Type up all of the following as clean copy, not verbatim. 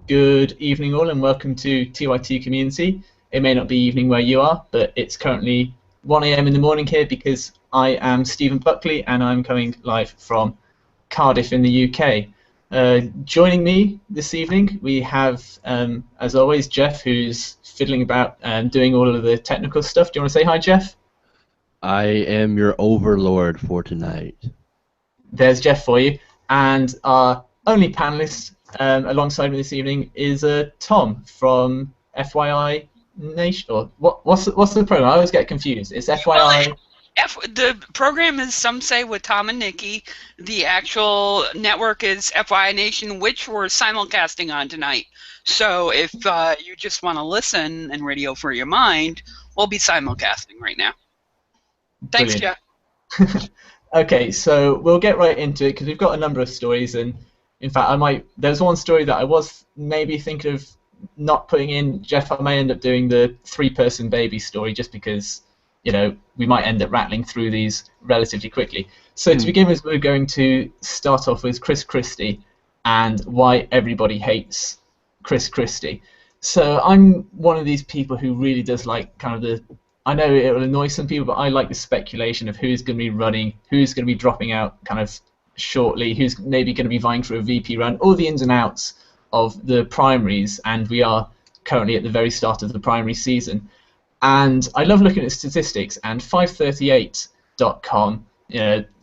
Good evening all and welcome to TYT Community. It may not be evening where you are, but it's currently 1 AM in the morning here because I am Stephen Buckley and I'm coming live from Cardiff in the UK. Joining me this evening we have, as always, Jeff, who's fiddling about doing all of the technical stuff. Do you want to say hi, Jeff? I am your overlord for tonight. There's Jeff for you. And our only panelist alongside me this evening is Tom from FYI Nation. Or what's the program? I always get confused. It's FYI. The program is Some Say with Tom and Nikki. The actual network is FYI Nation, which we're simulcasting on tonight. So if you just want to listen and radio for your mind, we'll be simulcasting right now. Thanks, Brilliant. Jeff. Okay, so we'll get right into it because we've got a number of stories, and in fact, there's one story that I was maybe thinking of not putting in. Jeff, I may end up doing the 3-person baby story just because, you know, we might end up rattling through these relatively quickly. So to begin with, we're going to start off with Chris Christie and why everybody hates Chris Christie. So I'm one of these people who really does like kind of I know it will annoy some people, but I like the speculation of who's going to be running, who's going to be dropping out kind of shortly, who's maybe going to be vying for a VP run, all the ins and outs of the primaries, and we are currently at the very start of the primary season. And I love looking at statistics, and 538.com,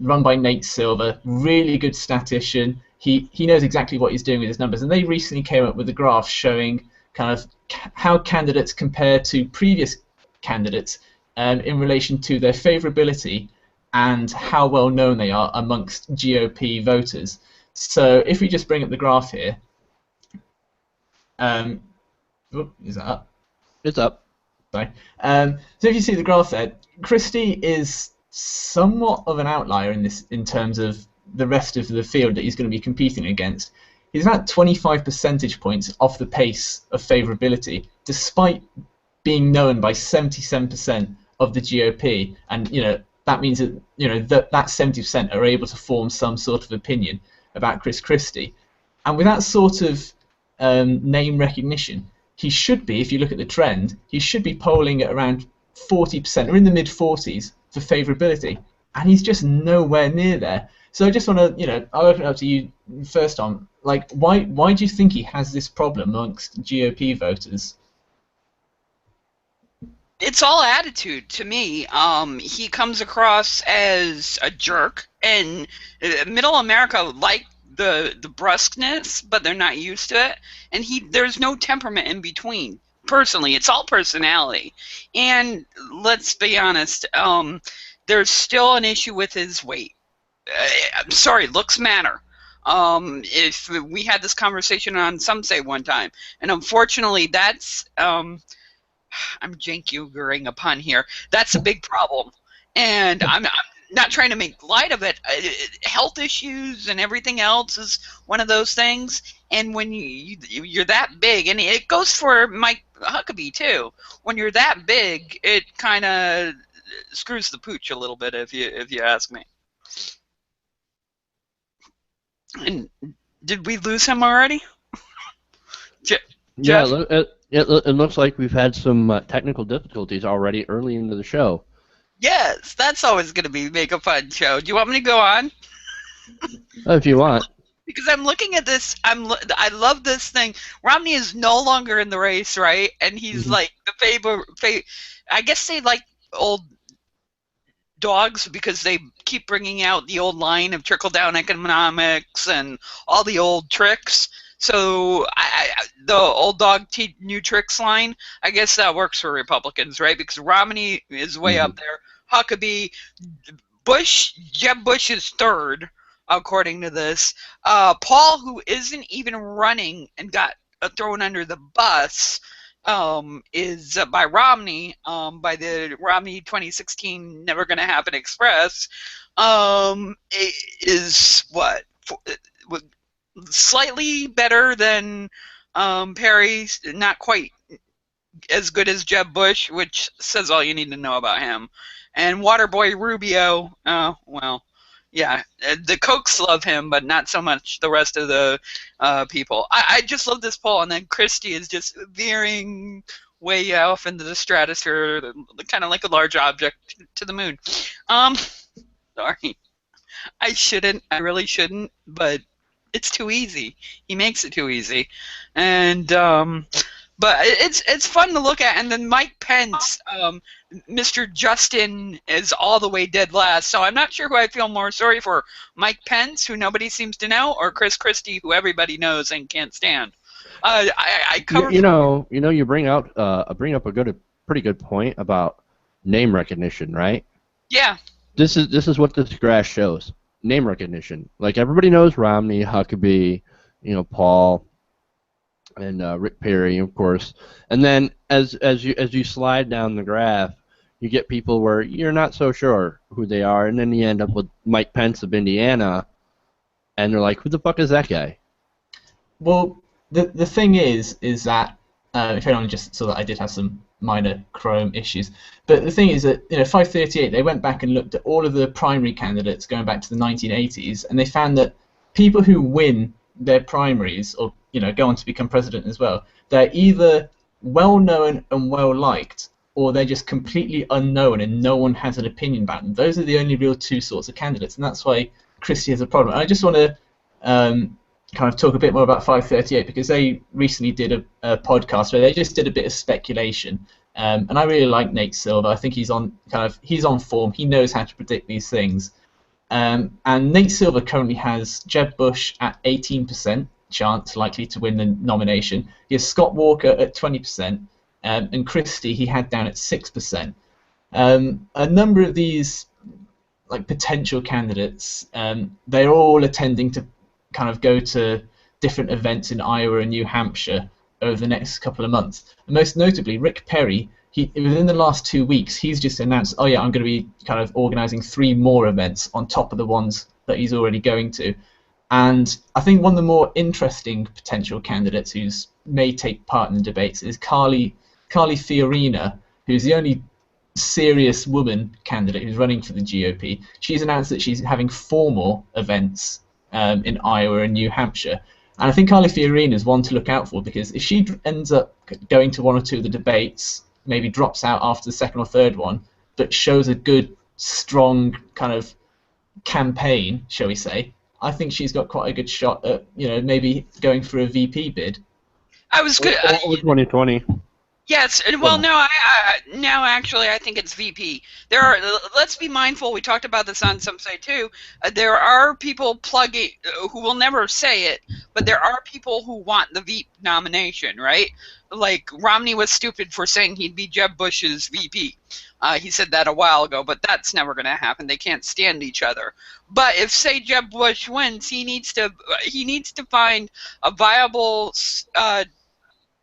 run by Nate Silver, really good statistician. He knows exactly what he's doing with his numbers, and they recently came up with a graph showing kind of how candidates compare to previous candidates in relation to their favourability and how well known they are amongst GOP voters. So if we just bring up the graph here, is that up? It's up. Sorry. So if you see the graph there, Christie is somewhat of an outlier in terms of the rest of the field that he's going to be competing against. He's about 25 percentage points off the pace of favourability, despite being known by 77% of the GOP, and that means that that 70% are able to form some sort of opinion about Chris Christie, and with that sort of name recognition, he should be, if you look at the trend, he should be polling at around 40% or in the mid-40s for favourability, and he's just nowhere near there. So I just want to, I'll open it up to you first, Tom. Like, why do you think he has this problem amongst GOP voters? It's all attitude to me. He comes across as a jerk, and Middle America like the brusqueness, but they're not used to it. And there's no temperament in between. Personally, it's all personality. And let's be honest, there's still an issue with his weight. I'm sorry, looks matter. If we had this conversation on Some Say one time, and unfortunately, that's I'm janky-ing a pun here. That's a big problem, and I'm not trying to make light of it. Health issues and everything else is one of those things. And when you're that big, and it goes for Mike Huckabee too. When you're that big, it kind of screws the pooch a little bit, if you ask me. And did we lose him already? Jeff? Yeah, it looks like we've had some technical difficulties already early into the show. Yes, that's always going to make a fun show. Do you want me to go on? If you want. Because I'm looking at this, I love this thing. Romney is no longer in the race, right? And he's like the favorite. I guess they like old dogs because they keep bringing out the old line of trickle-down economics and all the old tricks. So the old dog new tricks line, I guess that works for Republicans, right? Because Romney is way up there. Huckabee, Jeb Bush is third, according to this. Paul, who isn't even running and got thrown under the bus, is by Romney, by the Romney 2016 Never Gonna Happen Express, is what? Slightly better than Perry, not quite as good as Jeb Bush, which says all you need to know about him. And Waterboy Rubio, well, Yeah, the Kochs love him, but not so much the rest of the people. I just love this poll, and then Christie is just veering way off into the stratosphere, kind of like a large object to the moon. Sorry. I really shouldn't, but it's too easy. He makes it too easy. And but it's fun to look at. And then Mike Pence, Mr. Justin is all the way dead last. So I'm not sure who I feel more sorry for, Mike Pence, who nobody seems to know, or Chris Christie, who everybody knows and can't stand. I covered. You bring up a pretty good point about name recognition, right? Yeah. This is what this graph shows. Name recognition. Like, everybody knows Romney, Huckabee, Paul, and Rick Perry, of course. And then as you slide down the graph, you get people where you're not so sure who they are, and then you end up with Mike Pence of Indiana, and they're like, who the fuck is that guy? Well, the thing is that if anyone just saw that I did have some minor Chrome issues, but the thing is that 538, they went back and looked at all of the primary candidates going back to the 1980s, and they found that people who win their primaries or go on to become president as well, they're either well known and well liked, or they're just completely unknown and no one has an opinion about them. Those are the only real two sorts of candidates, and that's why Christie has a problem. And I just want to kind of talk a bit more about 538, because they recently did a podcast where they just did a bit of speculation, and I really like Nate Silver. I think he's on form. He knows how to predict these things, and Nate Silver currently has Jeb Bush at 18% chance likely to win the nomination. He has Scott Walker at 20%, and Christie he had down at 6%. A number of these potential candidates, they're all attending to kind of go to different events in Iowa and New Hampshire over the next couple of months. And most notably, Rick Perry, within the last 2 weeks, he's just announced, oh yeah, I'm going to be kind of organizing 3 more events on top of the ones that he's already going to. And I think one of the more interesting potential candidates who may take part in the debates is Carly Fiorina, who's the only serious woman candidate who's running for the GOP. She's announced that she's having 4 more events in Iowa and New Hampshire. And I think Carly Fiorina is one to look out for, because if she ends up going to 1 or 2 of the debates, maybe drops out after the 2nd or 3rd one, but shows a good, strong kind of campaign, shall we say, I think she's got quite a good shot at, maybe going for a VP bid. I was good. 2020. Yes, well, no, now actually I think it's VP. There are. Let's be mindful. We talked about this on some site too. There are people plugging who will never say it, but there are people who want the VP nomination, right? Like Romney was stupid for saying he'd be Jeb Bush's VP. He said that a while ago, but that's never going to happen. They can't stand each other. But if, say, Jeb Bush wins, he needs to find a viable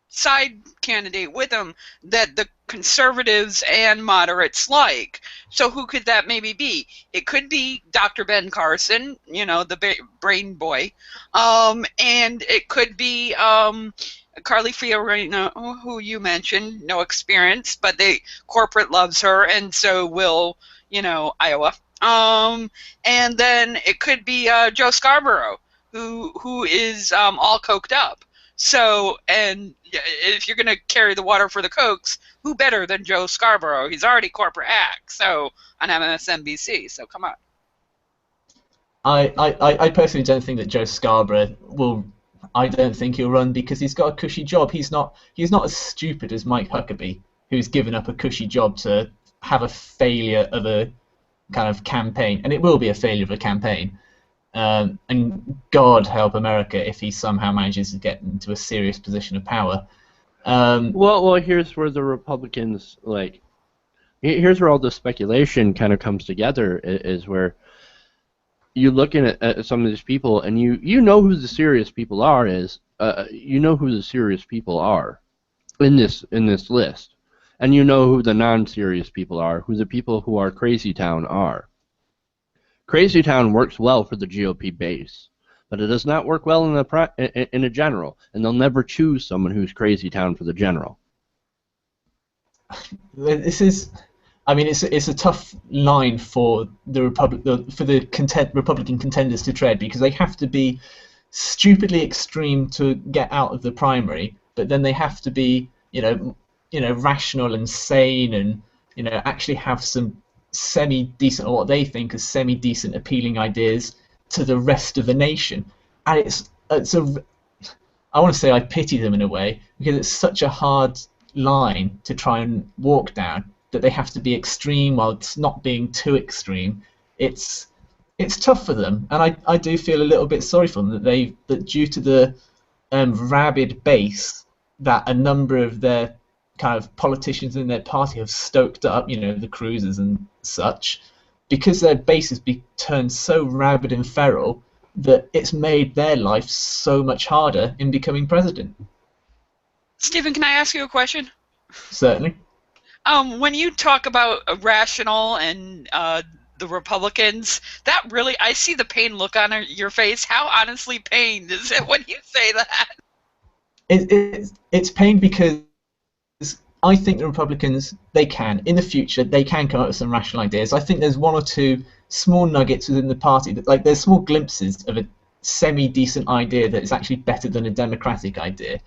side candidate with him that the conservatives and moderates like. So who could that maybe be? It could be Dr. Ben Carson, the brain boy, and it could be Carly Fiorina, who you mentioned, no experience, but corporate loves her, and so will Iowa. And then it could be Joe Scarborough, who is all coked up. So, and if you're going to carry the water for the Kochs, who better than Joe Scarborough? He's already corporate hack, so on MSNBC, so come on. I personally don't think that Joe Scarborough will. I don't think he'll run, because he's got a cushy job. He's not as stupid as Mike Huckabee, who's given up a cushy job to have a failure of a kind of campaign, and it will be a failure of a campaign. And God help America if he somehow manages to get into a serious position of power. Well, here's where the Republicans, here's where all the speculation kind of comes together, is where you're looking at some of these people, and you know who the serious people are in this list, and you know who the non-serious people are, who the people who are Crazy Town are. Crazy Town works well for the GOP base, but it does not work well in a general, and they'll never choose someone who's Crazy Town for the general. This is I mean, it's a tough line for the Republican contenders to tread, because they have to be stupidly extreme to get out of the primary, but then they have to be, rational and sane, and actually have some semi-decent, or what they think are semi-decent, appealing ideas to the rest of the nation. And I want to say I pity them in a way, because it's such a hard line to try and walk down, that they have to be extreme while it's not being too extreme. It's tough for them, and I do feel a little bit sorry for them that due to the rabid base that a number of their kind of politicians in their party have stoked up, the cruisers and such, because their base has turned so rabid and feral that it's made their life so much harder in becoming president. Stephen, can I ask you a question? Certainly. When you talk about rational and the Republicans, that really, I see the pain look on your face. How honestly pained is it when you say that? It's pain because I think the Republicans, in the future, they can come up with some rational ideas. I think there's one or two small nuggets within the party that, there's small glimpses of a semi-decent idea that is actually better than a democratic idea.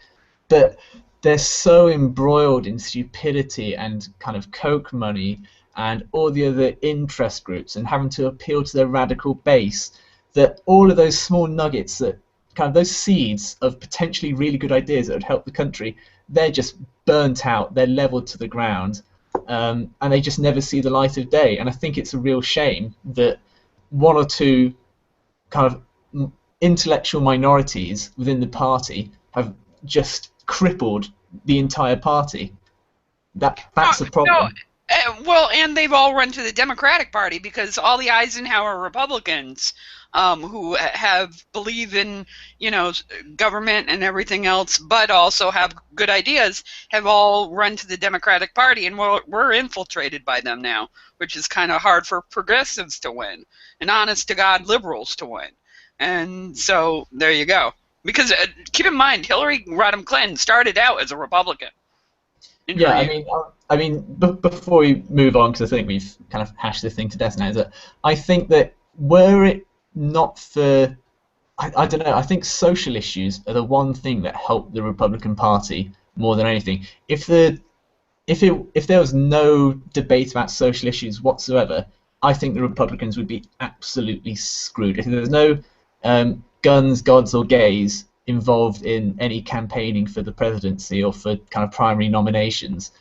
But they're so embroiled in stupidity and kind of coke money and all the other interest groups and having to appeal to their radical base that all of those small nuggets, that kind of those seeds of potentially really good ideas that would help the country, they're just burnt out, they're leveled to the ground, and they just never see the light of day. And I think it's a real shame that one or two kind of intellectual minorities within the party have just crippled the entire party. That's a problem. Well, and they've all run to the Democratic Party, because all the Eisenhower Republicans who believe in government and everything else, but also have good ideas, have all run to the Democratic Party, and we're infiltrated by them now, which is kind of hard for progressives to win and honest to God liberals to win. And so there you go. Because keep in mind, Hillary Rodham Clinton started out as a Republican. Yeah, I mean, before we move on, because I think we've kind of hashed this thing to death now, is that I think that were it not for, I don't know, I think social issues are the one thing that help the Republican Party more than anything. If there was no debate about social issues whatsoever, I think the Republicans would be absolutely screwed. If there was no guns, gods, or gays involved in any campaigning for the presidency or for kind of primary nominations,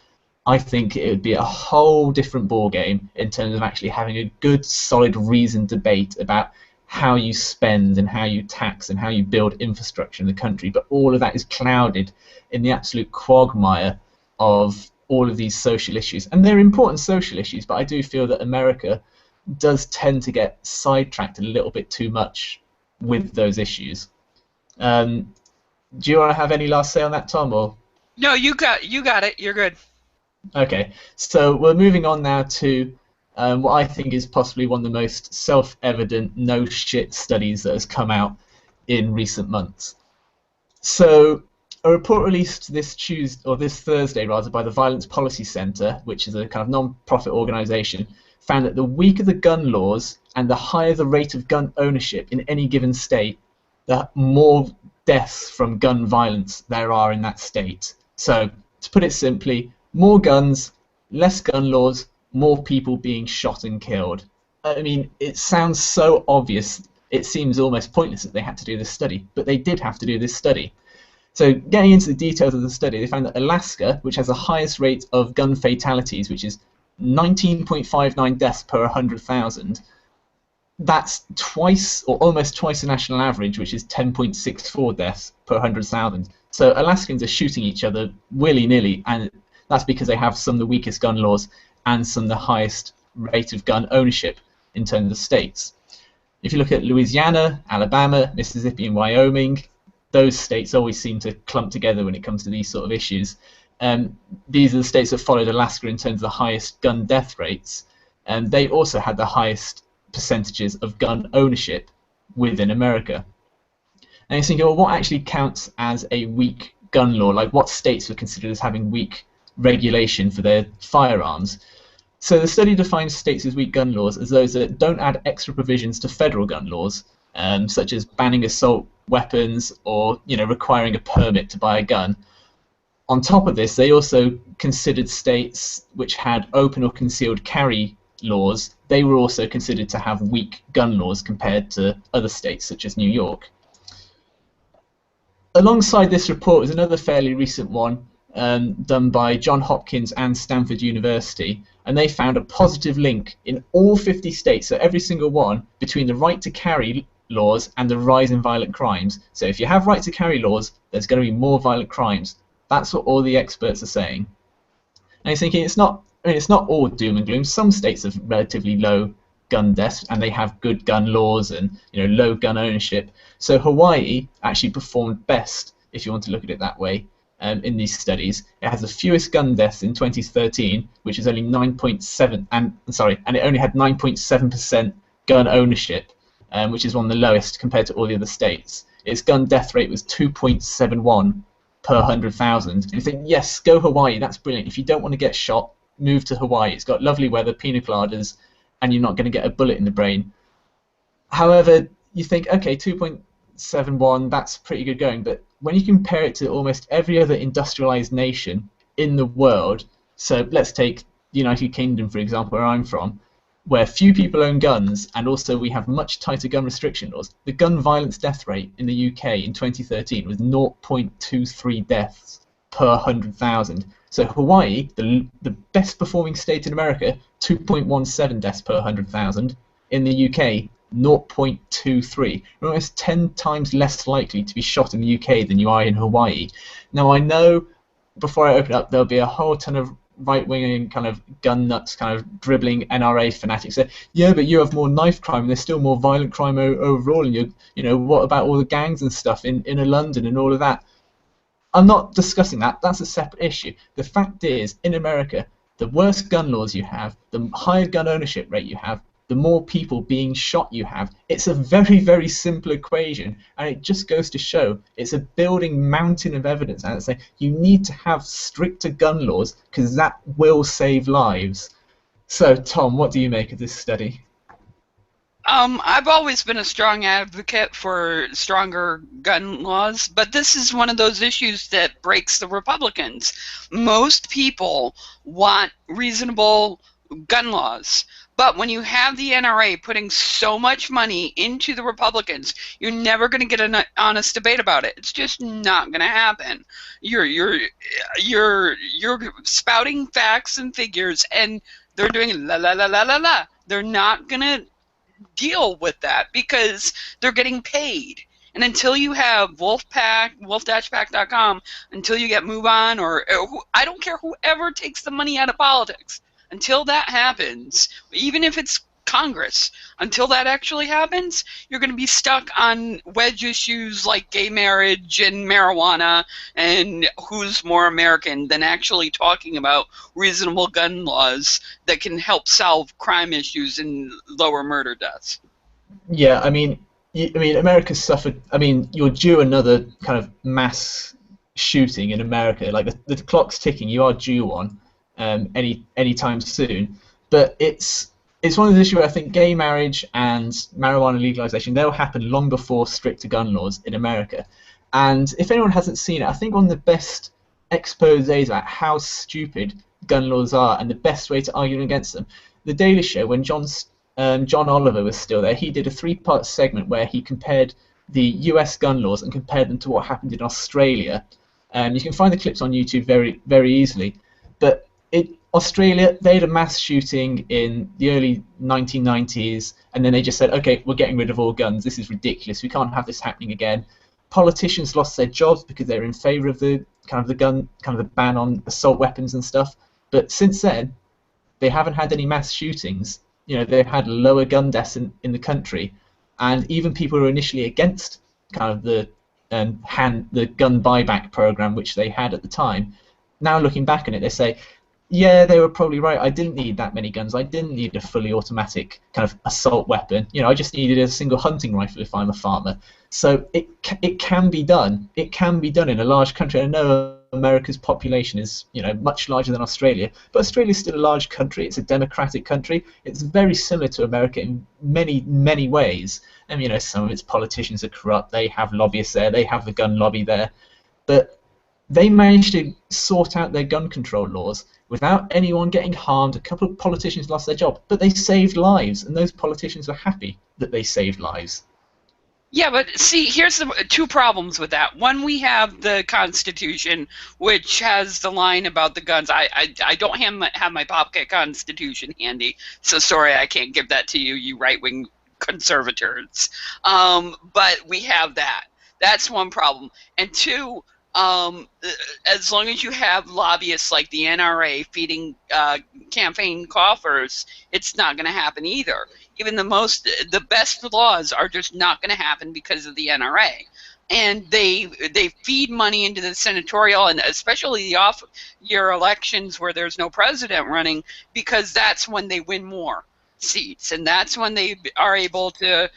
I think it would be a whole different ballgame in terms of actually having a good, solid, reasoned debate about how you spend and how you tax and how you build infrastructure in the country. But all of that is clouded in the absolute quagmire of all of these social issues. And they're important social issues, but I do feel that America does tend to get sidetracked a little bit too much with those issues. Do you want to have any last say on that, Tom? Or? No, you got it. You're good. Okay, so we're moving on now to what I think is possibly one of the most self-evident no-shit studies that has come out in recent months. So a report released this Thursday by the Violence Policy Center, which is a kind of non-profit organization, found that the weaker the gun laws and the higher the rate of gun ownership in any given state, the more deaths from gun violence there are in that state. So, to put it simply, more guns, less gun laws, more people being shot and killed. I mean, it sounds so obvious, it seems almost pointless that they had to do this study, but they did have to do this study. So, getting into the details of the study, they found that Alaska, which has the highest rate of gun fatalities, which is 19.59 deaths per 100,000, that's twice or almost twice the national average, which is 10.64 deaths per 100,000. So Alaskans are shooting each other willy-nilly, and that's because they have some of the weakest gun laws and some of the highest rate of gun ownership in terms of states. If you look at Louisiana, Alabama, Mississippi, and Wyoming, those states always seem to clump together when it comes to these sort of issues. These are the states that followed Alaska in terms of the highest gun death rates, and they also had the highest percentages of gun ownership within America. And you're thinking, well, what actually counts as a weak gun law? Like, what states were considered as having weak regulation for their firearms? So the study defines states with weak gun laws as those that don't add extra provisions to federal gun laws, such as banning assault weapons or requiring a permit to buy a gun. On top of this, they also considered states which had open or concealed carry laws. They were also considered to have weak gun laws compared to other states such as New York. Alongside this report is another fairly recent one done by Johns Hopkins and Stanford University, and they found a positive link in all 50 states, so every single one, between the right to carry laws and the rise in violent crimes. So if you have right to carry laws, there's going to be more violent crimes. That's what all the experts are saying. And you're thinking it's not all doom and gloom. Some states have relatively low gun deaths and they have good gun laws and low gun ownership. So Hawaii actually performed best, if you want to look at it that way, in these studies. It has the fewest gun deaths in 2013, which is only 9.7, and it only had 9.7% gun ownership, which is one of the lowest compared to all the other states. Its gun death rate was 2.71 per 100,000. And you think, yes, go Hawaii, that's brilliant. If you don't want to get shot, move to Hawaii. It's got lovely weather, pina coladas, and you're not going to get a bullet in the brain. However, you think, okay, 2.71, that's pretty good going, but when you compare it to almost every other industrialized nation in the world, so let's take the United Kingdom, for example, where I'm from, where few people own guns, and also we have much tighter gun restriction laws. The gun violence death rate in the UK in 2013 was 0.23 deaths per 100,000. So Hawaii, the best performing state in America, 2.17 deaths per 100,000. In the UK, 0.23. You're almost 10 times less likely to be shot in the UK than you are in Hawaii. Now I know, before I open up, there'll be a whole ton of right-wing kind of gun nuts, kind of dribbling NRA fanatics say, yeah, but you have more knife crime and there's still more violent crime overall, and what about all the gangs and stuff in inner London and all of that? I'm not discussing that. That's a separate issue. The fact is, in America, the worse gun laws you have, the higher gun ownership rate you have, the more people being shot you have. It's a very, very simple equation, and it just goes to show it's a building mountain of evidence. And it's like you need to have stricter gun laws because that will save lives. So, Tom, what do you make of this study? I've always been a strong advocate for stronger gun laws, but this is one of those issues that breaks the Republicans. Most people want reasonable gun laws. But when you have the NRA putting so much money into the Republicans, you're never going to get an honest debate about it. It's just not going to happen. You're spouting facts and figures, and they're doing la la la la la la. They're not going to deal with that because they're getting paid. And until you have Wolfpack, wolf-pack.com, until you get MoveOn, or I don't care, whoever takes the money out of politics, until that happens, even if it's Congress, until that actually happens, you're going to be stuck on wedge issues like gay marriage and marijuana and who's more American than actually talking about reasonable gun laws that can help solve crime issues and lower murder deaths. Yeah, I mean, America's suffered. I mean, you're due another kind of mass shooting in America. Like the clock's ticking. You are due one. Any time soon, but it's one of those issues where I think gay marriage and marijuana legalization, they'll happen long before stricter gun laws in America. And if anyone hasn't seen it, I think one of the best exposés about how stupid gun laws are and the best way to argue against them. The Daily Show, when John Oliver was still there, he did a 3-part segment where he compared the US gun laws and compared them to what happened in Australia. You can find the clips on YouTube very, very easily, but Australia, they had a mass shooting in the early 1990s, and then they just said, okay, we're getting rid of all guns. This is ridiculous. We can't have this happening again. Politicians lost their jobs because they were in favour of the ban on assault weapons and stuff. But since then, they haven't had any mass shootings. They've had lower gun deaths in the country, and even people who were initially against kind of the gun buyback program, which they had at the time, now looking back on it, they say, yeah, they were probably right. I didn't need that many guns. I didn't need a fully automatic kind of assault weapon. I just needed a single hunting rifle if I'm a farmer. So it can be done. It can be done in a large country. I know America's population is, much larger than Australia, but Australia is still a large country. It's a democratic country. It's very similar to America in many, many ways. And, some of its politicians are corrupt. They have lobbyists there. They have the gun lobby there. But they managed to sort out their gun control laws without anyone getting harmed. A couple of politicians lost their job, but they saved lives, and those politicians were happy that they saved lives. Yeah, but see, here's the two problems with that. One, we have the Constitution, which has the line about the guns. I don't have my pocket Constitution handy, so sorry I can't give that to you, you right-wing conservators. But we have that. That's one problem. And two, as long as you have lobbyists like the NRA feeding campaign coffers, it's not going to happen either. Even the best laws are just not going to happen because of the NRA. And they feed money into the senatorial and especially the off-year elections where there's no president running, because that's when they win more seats, and that's when they are able to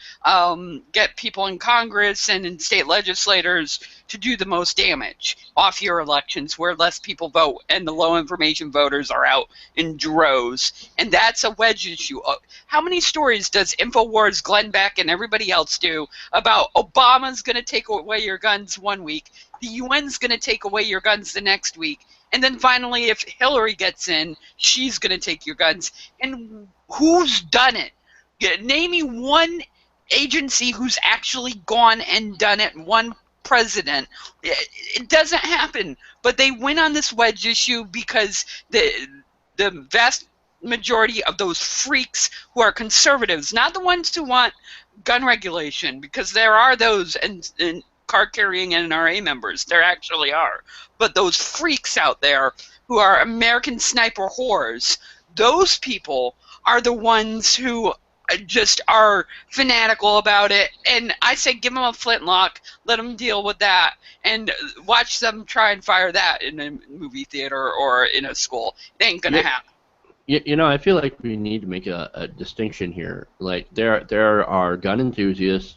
get people in Congress and in state legislators to do the most damage. Off-year elections where less people vote and the low-information voters are out in droves, and that's a wedge issue. How many stories does InfoWars, Glenn Beck, and everybody else do about Obama's going to take away your guns one week, the UN's going to take away your guns the next week, and then finally if Hillary gets in, she's going to take your guns? And who's done it? Name me one agency who's actually gone and done it, one president. It doesn't happen. But they win on this wedge issue because the vast majority of those freaks who are conservatives, not the ones who want gun regulation, because there are those and card-carrying NRA members. There actually are. But those freaks out there who are American sniper whores, those people are the ones who just are fanatical about it. And I say give them a flintlock, let them deal with that, and watch them try and fire that in a movie theater or in a school. It ain't going to happen. I feel like we need to make a distinction here. Like, there are gun enthusiasts,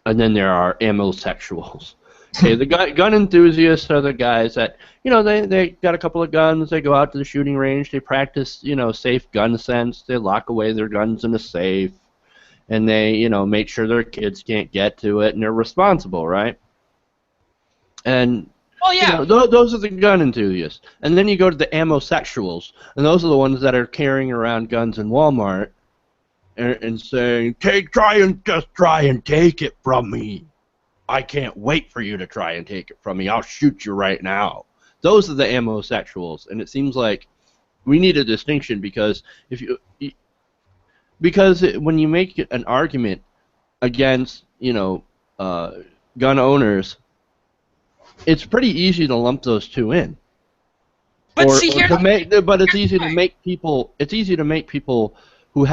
and then there are ammo-sexuals. Okay, the gun enthusiasts are the guys that, they got a couple of guns, they go out to the shooting range, they practice, safe gun sense, they lock away their guns in a safe, and they, make sure their kids can't get to it, and they're responsible, right? And well, yeah. Those are the gun enthusiasts. And then you go to the ammo-sexuals, and those are the ones that are carrying around guns in Walmart and saying, try and take it from me. I can't wait for you to try and take it from me. I'll shoot you right now. Those are the ammo-sexuals, and it seems like we need a distinction because when you make an argument against gun owners, it's pretty easy to lump those two in. But it's easy to make people. It's easy to make people who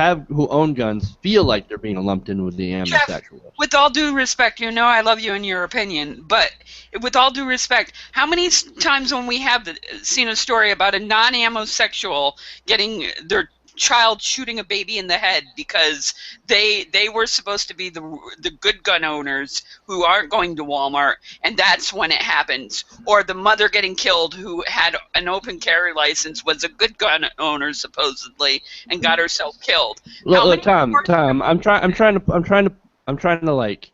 own guns feel like they're being lumped in with the ammo-sexuals. Jeff, with all due respect, I love you and your opinion, but with all due respect, how many times when we have seen a story about a non-ammo-sexual getting their child shooting a baby in the head because they were supposed to be the good gun owners who aren't going to Walmart, and that's when it happens. Or the mother getting killed who had an open carry license, was a good gun owner supposedly, and got herself killed. Look, Tom, I'm trying to like,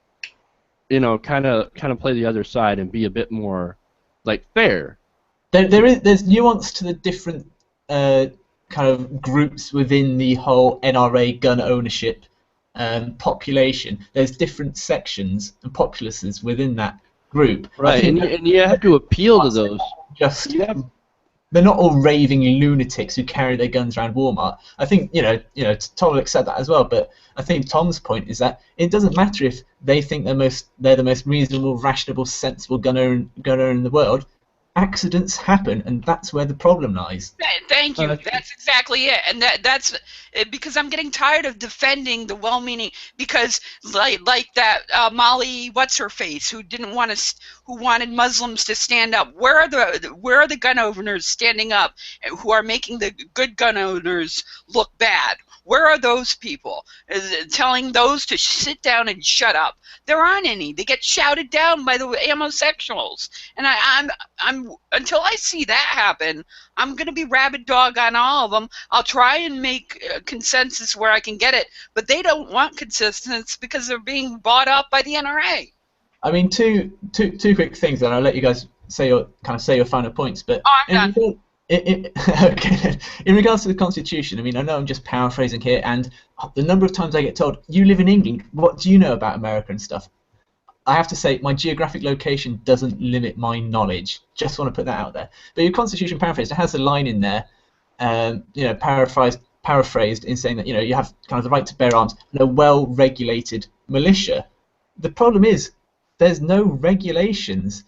kind of play the other side and be a bit more like fair. There's nuance to the different kind of groups within the whole NRA gun ownership population. There's different sections and populaces within that group. Right, and you have to appeal to those. They're not all raving lunatics who carry their guns around Walmart. I think Tom said that as well. But I think Tom's point is that it doesn't matter if they think they're the most reasonable, rational, sensible gun owner in the world. Accidents happen, and that's where the problem lies. Thank you. That's exactly it, and that's because I'm getting tired of defending the well-meaning. Because like that Molly, what's her face, who wanted Muslims to stand up. Where are the gun owners standing up, who are making the good gun owners look bad? Where are those people? Telling those to sit down and shut up. There aren't any. They get shouted down by the homosexuals. And I'm until I see that happen, I'm going to be rabid dog on all of them. I'll try and make consensus where I can get it, but they don't want consensus because they're being bought up by the NRA. I mean, two quick things, and I'll let you guys say your final points. But done. Okay. In regards to the Constitution, I mean, I know I'm just paraphrasing here, and the number of times I get told, "You live in England. What do you know about America and stuff?" I have to say, my geographic location doesn't limit my knowledge. Just want to put that out there. But your Constitution paraphrased, it has a line in there, paraphrased in saying that you have kind of the right to bear arms and a well-regulated militia. The problem is, there's no regulations.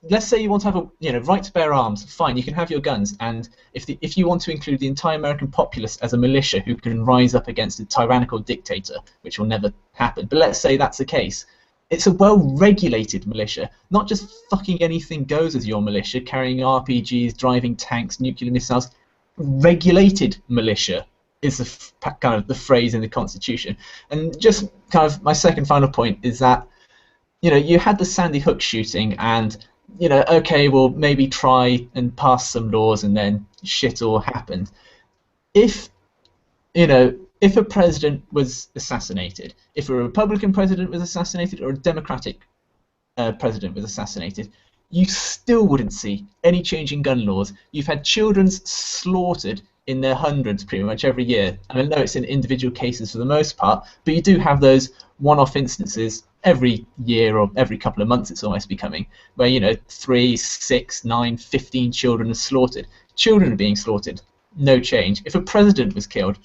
Let's say you want to have a right to bear arms. Fine, you can have your guns, and if you want to include the entire American populace as a militia who can rise up against a tyrannical dictator, which will never happen. But let's say that's the case. It's a well-regulated militia, not just fucking anything goes as your militia, carrying RPGs, driving tanks, nuclear missiles. Regulated militia is kind of the phrase in the Constitution. And just kind of my second final point is that you had the Sandy Hook shooting, and okay, we'll maybe try and pass some laws, and then shit all happened. If a president was assassinated, if a Republican president was assassinated, or a Democratic president was assassinated, you still wouldn't see any change in gun laws. You've had children slaughtered in their hundreds pretty much every year. And I know it's in individual cases for the most part, but you do have those one-off instances every year or every couple of months, it's almost becoming, where 3, 6, 9, 15 children are slaughtered. Children are being slaughtered, no change. If a president was killed,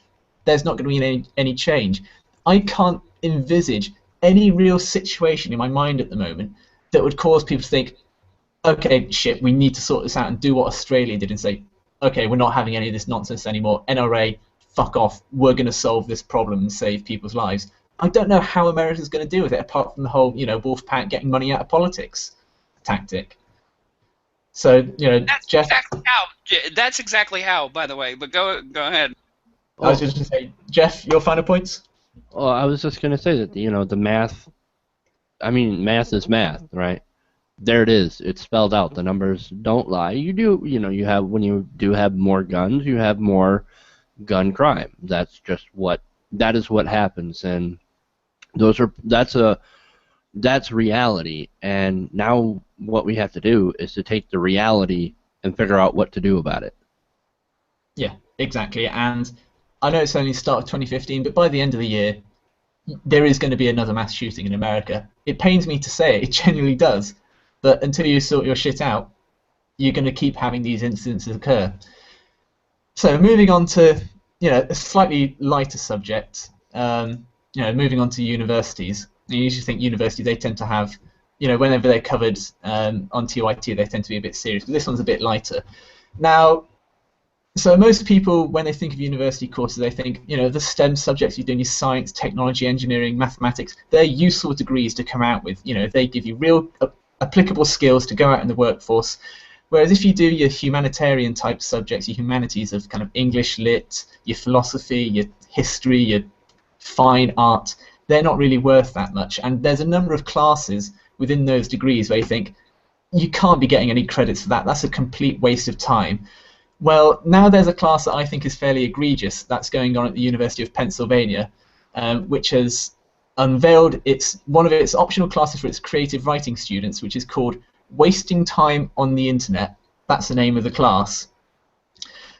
there's not going to be any change. I can't envisage any real situation in my mind at the moment that would cause people to think, okay, shit, we need to sort this out and do what Australia did and say, okay, we're not having any of this nonsense anymore. NRA, fuck off. We're going to solve this problem and save people's lives. I don't know how America's going to deal with it, apart from the whole, Wolfpack getting money out of politics tactic. So, Jeff. That's exactly how, by the way. But go ahead. I was just going to say, Jeff, your final points? Well, I was just going to say that, the math, math is math, right? There it is. It's spelled out. The numbers don't lie. You do, when you do have more guns, you have more gun crime. That is what happens, and that's reality. And now what we have to do is to take the reality and figure out what to do about it. Yeah, exactly. And I know it's only the start of 2015, but by the end of the year, there is going to be another mass shooting in America. It pains me to say it genuinely does. But until you sort your shit out, you're going to keep having these incidents occur. So moving on to a slightly lighter subject, moving on to universities. You usually think universities, they tend to have, whenever they're covered on TYT, they tend to be a bit serious, but this one's a bit lighter. Now, so most people, when they think of university courses, they think, the STEM subjects you're doing, your science, technology, engineering, mathematics, they're useful degrees to come out with. They give you real applicable skills to go out in the workforce. Whereas if you do your humanitarian type subjects, your humanities of kind of English lit, your philosophy, your history, your fine art, they're not really worth that much. And there's a number of classes within those degrees where you think, you can't be getting any credits for that. That's a complete waste of time. Well, now there's a class that I think is fairly egregious that's going on at the University of Pennsylvania, which has unveiled one of its optional classes for its creative writing students, which is called Wasting Time on the Internet. That's the name of the class.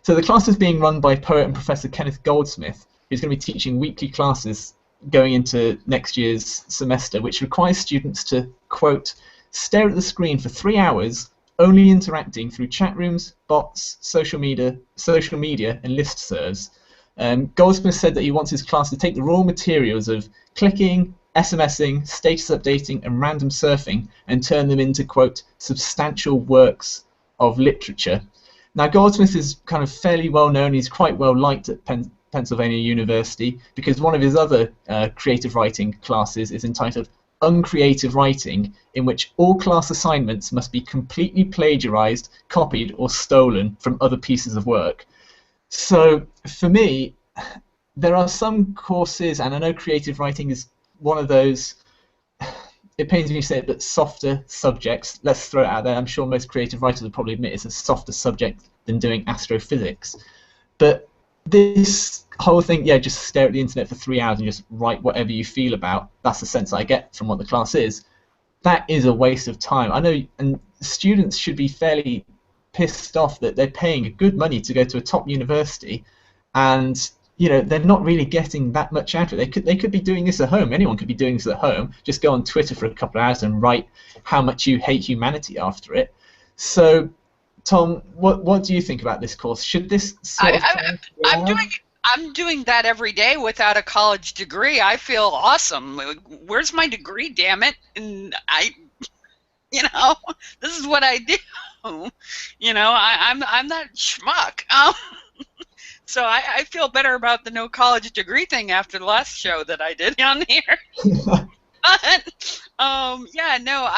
So the class is being run by poet and professor Kenneth Goldsmith, who's going to be teaching weekly classes going into next year's semester, which requires students to, quote, stare at the screen for 3 hours, only interacting through chat rooms, bots, social media, and listservs. Goldsmith said that he wants his class to take the raw materials of clicking, SMSing, status updating, and random surfing and turn them into, quote, substantial works of literature. Now, Goldsmith is kind of fairly well known. He's quite well liked at Pennsylvania University because one of his other creative writing classes is entitled Uncreative Writing, in which all class assignments must be completely plagiarized, copied, or stolen from other pieces of work. So, for me, there are some courses, and I know creative writing is one of those, it pains me to say it, but softer subjects. Let's throw it out there. I'm sure most creative writers would probably admit it's a softer subject than doing astrophysics. But this whole thing, yeah, just stare at the internet for 3 hours and just write whatever you feel about, that's the sense I get from what the class is. That is a waste of time. I know, and students should be fairly pissed off that they're paying good money to go to a top university, and they're not really getting that much out of it. They could be doing this at home. Anyone could be doing this at home. Just go on Twitter for a couple of hours and write how much you hate humanity after it. So, Tom, what do you think about this course? Should this sort of I'm doing that every day without a college degree. I feel awesome. Where's my degree, damn it? And this is what I do. I'm that schmuck. So I feel better about the no college degree thing after the last show that I did on here. But yeah, no,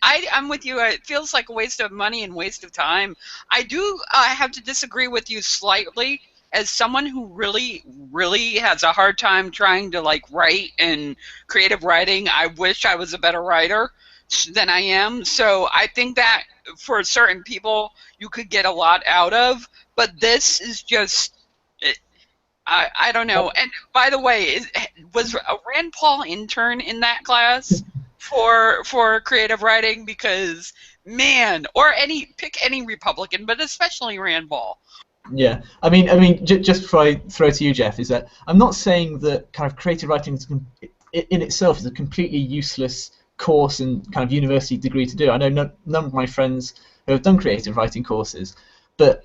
I'm with you. It feels like a waste of money and waste of time. I do have to disagree with you slightly. As someone who really, really has a hard time trying to write and creative writing, I wish I was a better writer than I am. So I think that for certain people, you could get a lot out of. But this is just, I don't know. And by the way, was a Rand Paul intern in that class for creative writing? Because, man, or pick any Republican, but especially Rand Paul. Yeah, I mean, just before I throw to you, Jeff, is that I'm not saying that kind of creative writing in itself is a completely useless course and kind of university degree to do. I know none of my friends who have done creative writing courses, but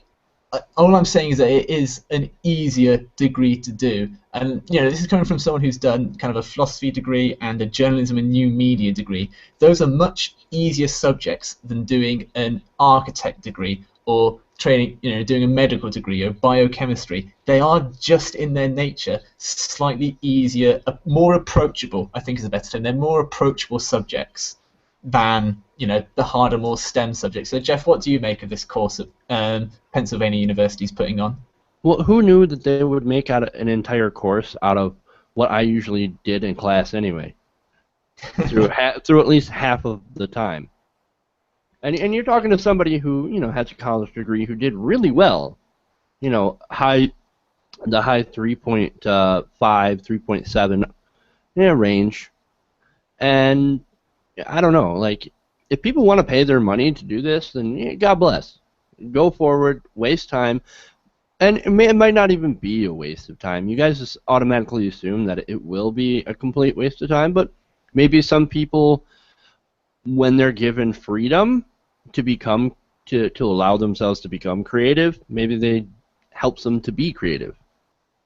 all I'm saying is that it is an easier degree to do. And this is coming from someone who's done kind of a philosophy degree and a journalism and new media degree. Those are much easier subjects than doing an architect degree or training, doing a medical degree or biochemistry. They are just in their nature slightly easier, more approachable, I think is a better term. They're more approachable subjects than, the harder, more STEM subjects. So, Jeff, what do you make of this course that Pennsylvania University is putting on? Well, who knew that they would make an entire course out of what I usually did in class anyway, through at least half of the time. And you're talking to somebody who has a college degree who did really well, the high 3.5, 3.7 range, and I don't know, if people want to pay their money to do this, then God bless, go forward, waste time, and it might not even be a waste of time. You guys just automatically assume that it will be a complete waste of time, but maybe some people, when they're given freedom to allow themselves to become creative, maybe they helps them to be creative.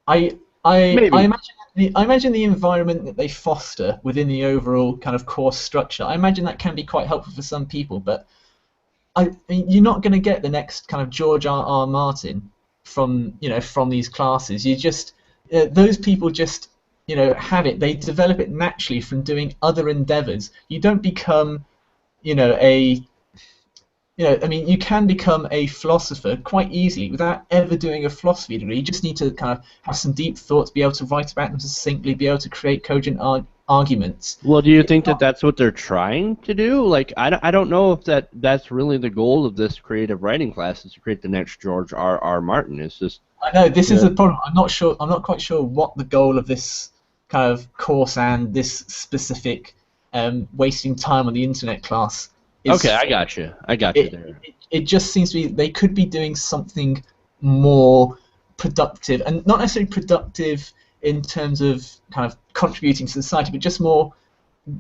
I imagine the environment that they foster within the overall kind of course structure. I imagine that can be quite helpful for some people, but you're not going to get the next kind of George R.R. Martin from these classes. You just those people just have it. They develop it naturally from doing other endeavors. You don't become you can become a philosopher quite easily without ever doing a philosophy degree. You just need to kind of have some deep thoughts, be able to write about them succinctly, be able to create cogent arguments. Well, do you think that that's what they're trying to do? I don't know if that's really the goal of this creative writing class, is to create the next George R.R. Martin. It's just, I know this is the problem. I'm not quite sure what the goal of this kind of course and this specific wasting time on the internet class. Okay, I got you there. It just seems to be they could be doing something more productive, and not necessarily productive in terms of kind of contributing to society, but just more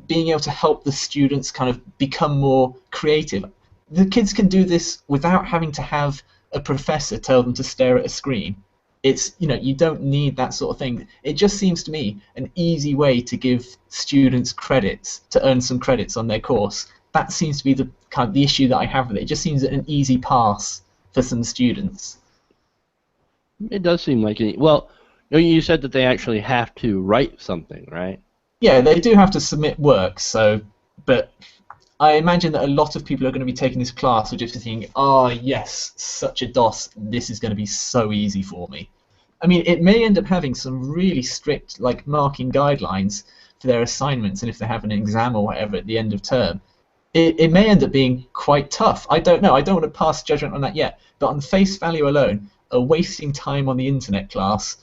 being able to help the students kind of become more creative. The kids can do this without having to have a professor tell them to stare at a screen. It's you don't need that sort of thing. It just seems to me an easy way to give students credits, to earn some credits on their course. That seems to be the kind of the issue that I have with it. It just seems an easy pass for some students. It does seem like it. Well, you said that they actually have to write something, right? Yeah, they do have to submit work. But I imagine that a lot of people are going to be taking this class are just thinking, oh yes, such a DOS. This is going to be so easy for me. I mean, it may end up having some really strict like marking guidelines for their assignments, and if they have an exam or whatever at the end of term, it may end up being quite tough. I don't know. I don't want to pass judgment on that yet. But on face value alone, a wasting time on the internet class,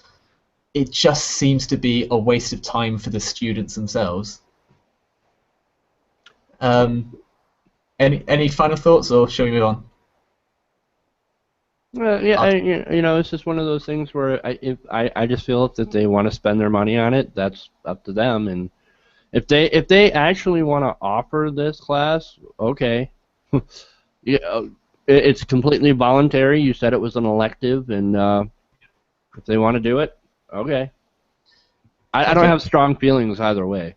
it just seems to be a waste of time for the students themselves. Any final thoughts, or shall we move on? Yeah, you know, it's just one of those things where I just feel that they want to spend their money on it, that's up to them. And if they actually want to offer this class, okay, yeah, it's completely voluntary. You said it was an elective, and if they want to do it, okay. I don't have strong feelings either way.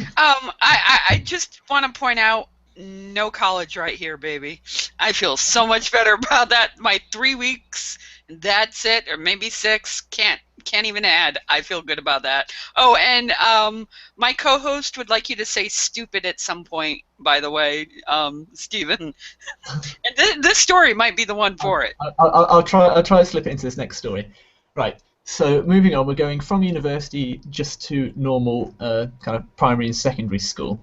I just want to point out, no college right here, baby. I feel so much better about that. My 3 weeks, that's it, or maybe 6. Can't even add. I feel good about that. Oh, and my co-host would like you to say stupid at some point, by the way, Stephen. And this story might be the one for it. I'll try to slip it into this next story. Right. So moving on, we're going from university just to normal kind of primary and secondary school.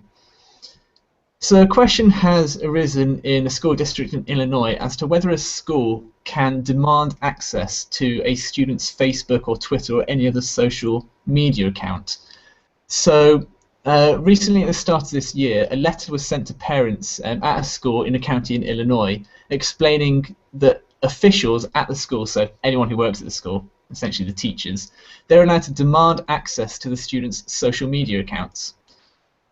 So a question has arisen in a school district in Illinois as to whether a school can demand access to a student's Facebook or Twitter or any other social media account. So recently at the start of this year, a letter was sent to parents at a school in a county in Illinois explaining that officials at the school, so anyone who works at the school, essentially the teachers, they're allowed to demand access to the students' social media accounts.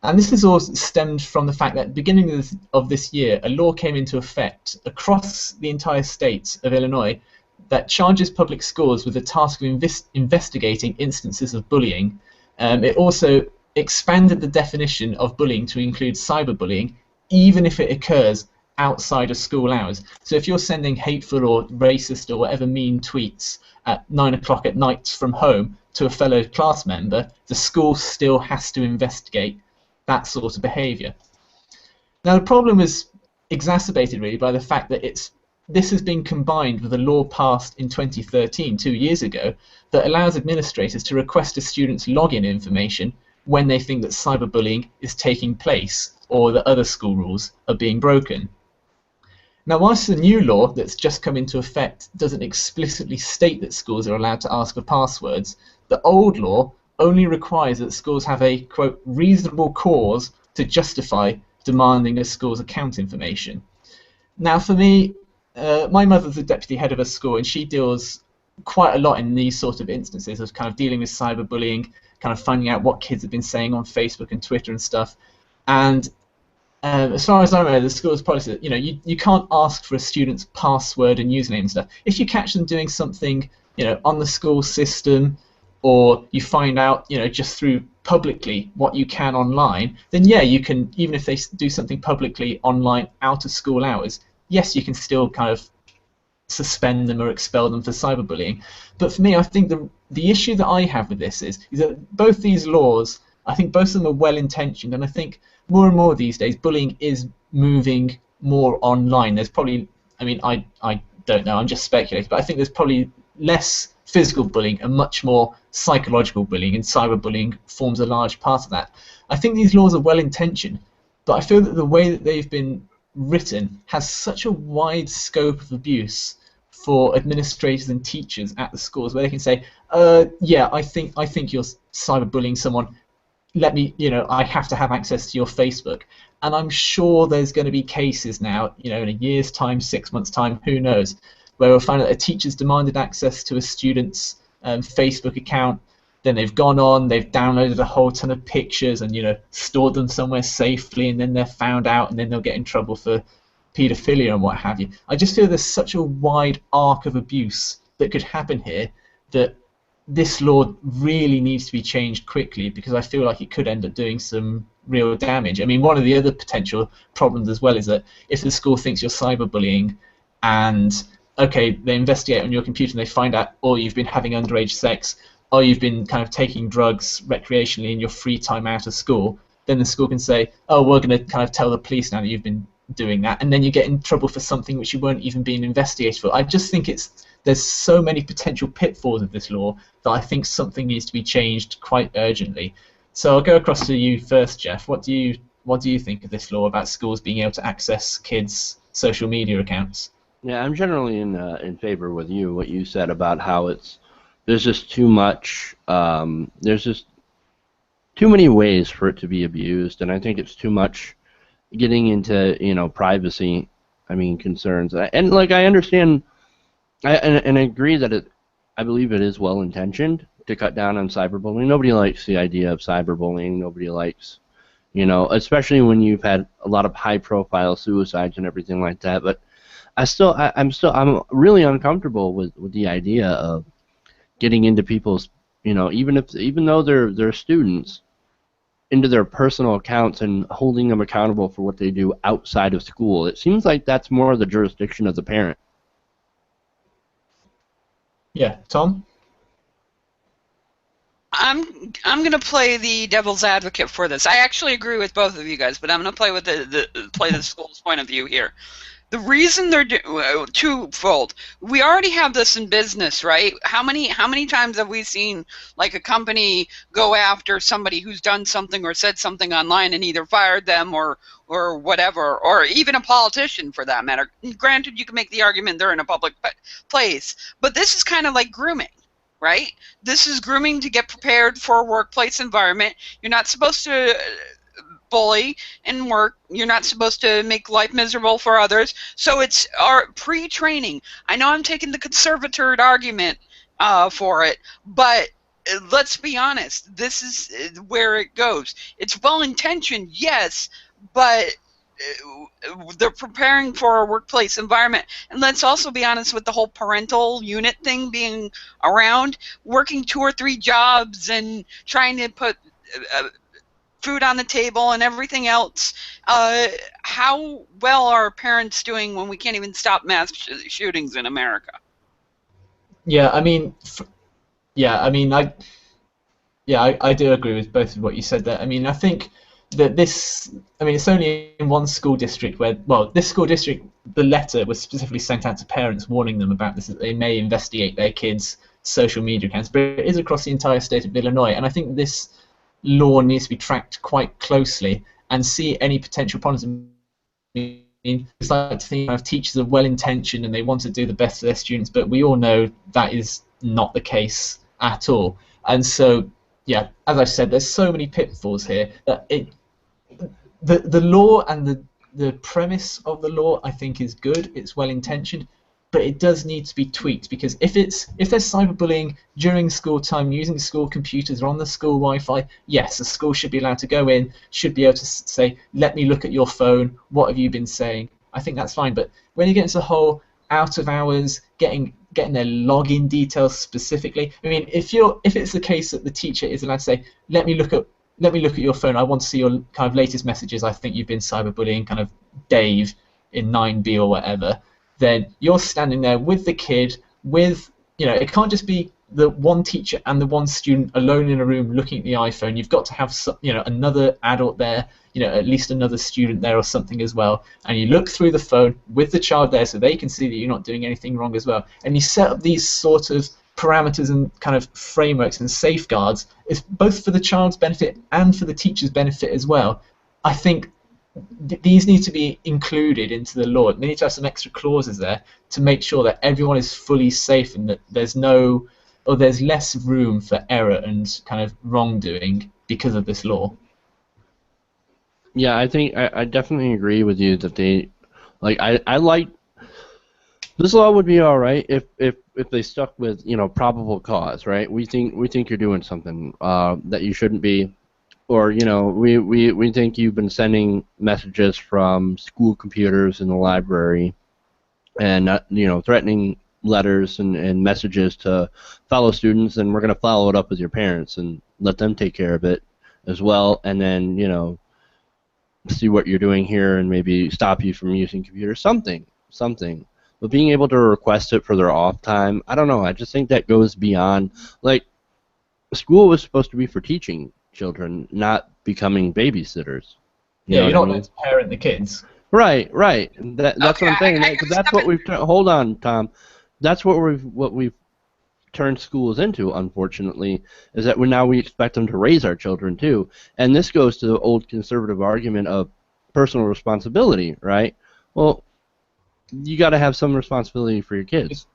And this has all stemmed from the fact that at the beginning of this year, a law came into effect across the entire state of Illinois that charges public schools with the task of investigating instances of bullying. It also expanded the definition of bullying to include cyberbullying, even if it occurs outside of school hours. So if you're sending hateful or racist or whatever mean tweets at 9 o'clock at night from home to a fellow class member, the school still has to investigate that sort of behaviour. Now the problem is exacerbated really by the fact that this has been combined with a law passed in 2013, 2 years ago, that allows administrators to request a student's login information when they think that cyberbullying is taking place or that other school rules are being broken. Now, whilst the new law that's just come into effect doesn't explicitly state that schools are allowed to ask for passwords, the old law only requires that schools have a, quote, reasonable cause to justify demanding a school's account information. Now, for me, my mother's the deputy head of a school, and she deals quite a lot in these sort of instances of kind of dealing with cyberbullying, kind of finding out what kids have been saying on Facebook and Twitter and stuff. And as far as I know, the school's policy, you know, you can't ask for a student's password and username and stuff. If you catch them doing something, you know, on the school system, or you find out, you know, just through publicly what you can online, then yeah, you can, even if they do something publicly online out of school hours, yes, you can still kind of suspend them or expel them for cyberbullying. But for me, I think the issue that I have with this is that both these laws, I think both of them are well-intentioned, and I think more and more these days bullying is moving more online. There's probably, I mean, I don't know, I'm just speculating, but I think there's probably less physical bullying and much more psychological bullying, and cyberbullying forms a large part of that. I think these laws are well-intentioned, but I feel that the way that they've been written has such a wide scope of abuse for administrators and teachers at the schools, where they can say, yeah, I think you're cyberbullying someone. Let me, you know, I have to have access to your Facebook. And I'm sure there's going to be cases now, you know, in a year's time, 6 months' time, who knows, where we'll find out a teacher's demanded access to a student's Facebook account, then they've gone on, they've downloaded a whole ton of pictures and, you know, stored them somewhere safely, and then they're found out, and then they'll get in trouble for paedophilia and what have you. I just feel there's such a wide arc of abuse that could happen here that this law really needs to be changed quickly, because I feel like it could end up doing some real damage. I mean, one of the other potential problems as well is that if the school thinks you're cyberbullying and, okay, they investigate on your computer and they find out, oh, you've been having underage sex, or you've been kind of taking drugs recreationally in your free time out of school, then the school can say, oh, we're going to kind of tell the police now that you've been doing that, and then you get in trouble for something which you weren't even being investigated for. I just think there's so many potential pitfalls of this law that I think something needs to be changed quite urgently. So I'll go across to you first, Jeff. What do you think of this law about schools being able to access kids' social media accounts? Yeah, I'm generally in favor with you, what you said about how there's just too much, there's just too many ways for it to be abused, and I think it's too much getting into, privacy, concerns. And like, I understand, and I agree that I believe it is well intentioned to cut down on cyberbullying. Nobody likes the idea of cyberbullying. Nobody likes, especially when you've had a lot of high-profile suicides and everything like that. But I'm really uncomfortable with the idea of getting into people's, even though they're students, into their personal accounts and holding them accountable for what they do outside of school. It seems like that's more the jurisdiction of the parent. Yeah, Tom? I'm gonna play the devil's advocate for this. I actually agree with both of you guys, but I'm gonna play with the school's point of view here. The reason they're twofold. We already have this in business, right? How many times have we seen like a company go after somebody who's done something or said something online and either fired them or whatever, or even a politician for that matter? Granted, you can make the argument they're in a public place, but this is kind of like grooming. Right? This is grooming to get prepared for a workplace environment. You're not supposed to bully in work. You're not supposed to make life miserable for others. So it's our pre-training. I know I'm taking the conservative argument for it, but let's be honest. This is where it goes. It's well-intentioned, yes, but they're preparing for a workplace environment. And let's also be honest with the whole parental unit thing being around, working 2 or 3 jobs and trying to put food on the table and everything else. How well are parents doing when we can't even stop mass shootings in America? Yeah, I do agree with both of what you said there. I think that it's only in one school district where, this school district, the letter was specifically sent out to parents warning them about this, that they may investigate their kids' social media accounts, but it is across the entire state of Illinois, and I think this law needs to be tracked quite closely and see any potential problems. It's like to think of teachers are well-intentioned and they want to do the best for their students, but we all know that is not the case at all. And so, yeah, as I said, there's so many pitfalls here that the law and the premise of the law, I think, is good. It's well intentioned, but it does need to be tweaked, because if there's cyberbullying during school time, using school computers or on the school Wi-Fi, yes, the school should be allowed to go in, should be able to say, let me look at your phone, what have you been saying? I think that's fine. But when you get into the whole out of hours, getting their login details specifically, if it's the case that the teacher is allowed to say, let me look at your phone, I want to see your kind of latest messages, I think you've been cyberbullying kind of Dave in 9B or whatever, then you're standing there with the kid, it can't just be the one teacher and the one student alone in a room looking at the iPhone. You've got to have another adult there, at least another student there or something as well, and you look through the phone with the child there so they can see that you're not doing anything wrong as well, and you set up these sort of parameters and kind of frameworks and safeguards, is both for the child's benefit and for the teacher's benefit as well. I think these need to be included into the law. They need to have some extra clauses there to make sure that everyone is fully safe and that there's less room for error and kind of wrongdoing because of this law. Yeah, I think I definitely agree with you that I like this law would be all right if they stuck with probable cause, right? We think you're doing something that you shouldn't be, or we think you've been sending messages from school computers in the library, and threatening letters and messages to fellow students, and we're going to follow it up with your parents and let them take care of it as well, and then see what you're doing here and maybe stop you from using computers, something. But being able to request it for their off time, I don't know, I just think that goes beyond, school was supposed to be for teaching children, not becoming babysitters. You're not meant to parent the kids. Right. That's what I'm saying. Because that's what we've hold on, Tom. that's what we've turned schools into, unfortunately, is that now we expect them to raise our children too. And this goes to the old conservative argument of personal responsibility, right? Well, you got to have some responsibility for your kids.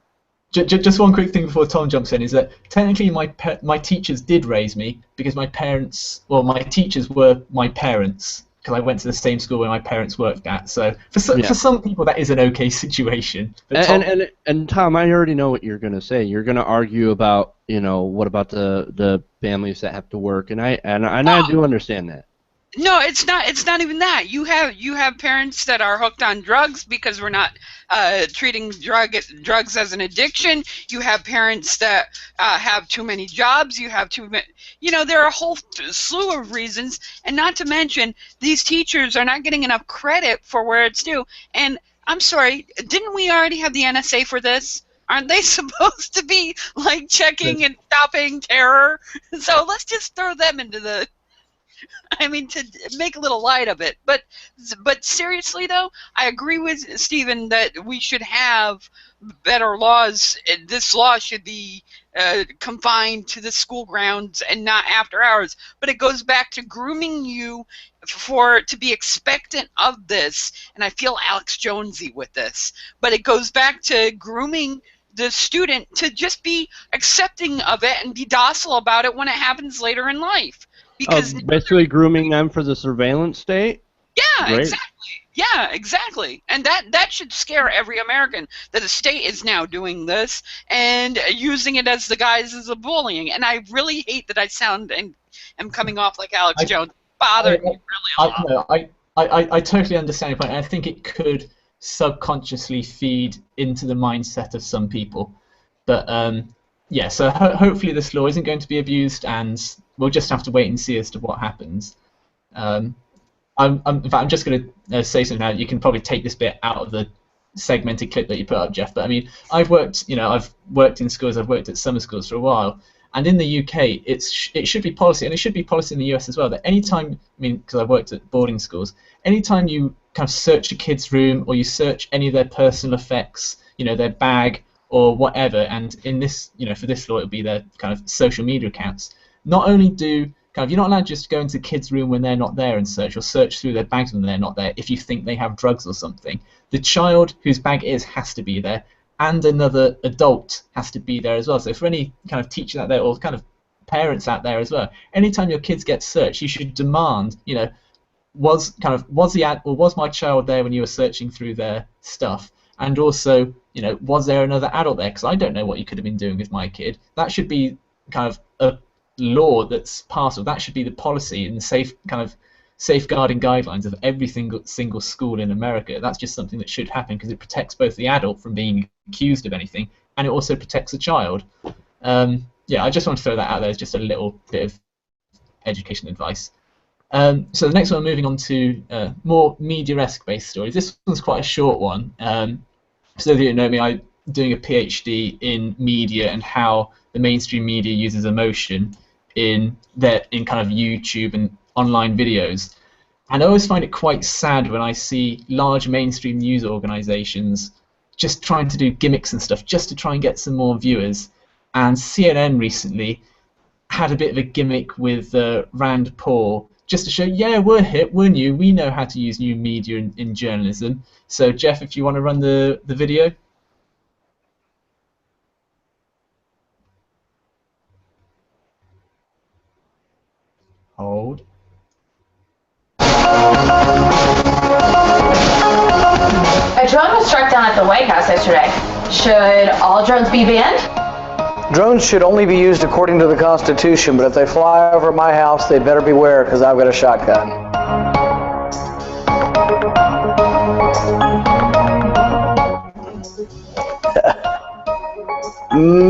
Just one quick thing before Tom jumps in is that technically my teachers did raise me because my teachers were my parents, because I went to the same school where my parents worked at. So for some people that is an okay situation. But and Tom, I already know what you're going to say. You're going to argue about, what about the families that have to work, and I do understand that. No, it's not even that. You have parents that are hooked on drugs because we're not treating drugs as an addiction. You have parents that have too many jobs. You have too many. There are a whole slew of reasons, and not to mention these teachers are not getting enough credit for where it's due. And I'm sorry, didn't we already have the NSA for this? Aren't they supposed to be like checking and stopping terror? So let's just throw them into the. I mean, to make a little light of it, but seriously though, I agree with Stephen that we should have better laws. This law should be confined to the school grounds and not after hours. But it goes back to grooming you to be expectant of this, and I feel Alex Jonesy with this. But it goes back to grooming the student to just be accepting of it and be docile about it when it happens later in life. Because basically grooming them for the surveillance state? Yeah, Great. Exactly. Yeah, exactly. And that should scare every American that the state is now doing this and using it as the guise of bullying. And I really hate that I sound and am coming off like Alex Jones. Bothered me really a lot. I totally understand your point. I think it could subconsciously feed into the mindset of some people. But yeah, so hopefully this law isn't going to be abused, and we'll just have to wait and see as to what happens. In fact, I'm just going to say something now. You can probably take this bit out of the segmented clip that you put up, Jeff. But I mean, I've worked in schools. I've worked at summer schools for a while, and in the UK, it should be policy, and it should be policy in the US as well. That anytime, because I've worked at boarding schools, anytime you kind of search a kid's room or you search any of their personal effects, their bag or whatever, and in this, for this law, it would be their kind of social media accounts. Not only you're not allowed just to go into kids' room when they're not there and search, or search through their bags when they're not there if you think they have drugs or something. The child whose bag it is has to be there, and another adult has to be there as well. So for any kind of teachers out there or kind of parents out there as well, anytime your kids get searched, you should demand, was my child there when you were searching through their stuff? And also, was there another adult there? Because I don't know what you could have been doing with my kid. That should be kind of a law that's part of. That should be the policy and the safeguarding guidelines of every single school in America. That's just something that should happen because it protects both the adult from being accused of anything, and it also protects the child. Yeah, I just want to throw that out there as just a little bit of education advice. So the next one, moving on to more media-esque based stories. This one's quite a short one. So those of you who know me, I'm doing a PhD in media and how the mainstream media uses emotion in kind of YouTube and online videos. And I always find it quite sad when I see large mainstream news organizations just trying to do gimmicks and stuff just to try and get some more viewers. And CNN recently had a bit of a gimmick with Rand Paul, just to show, yeah, we're hip, we're new, we know how to use new media in journalism. So Jeff, if you want to run the video. Hold. A drone was struck down at the White House yesterday. Should all drones be banned? Drones should only be used according to the Constitution, but if they fly over my house, they better beware because I've got a shotgun.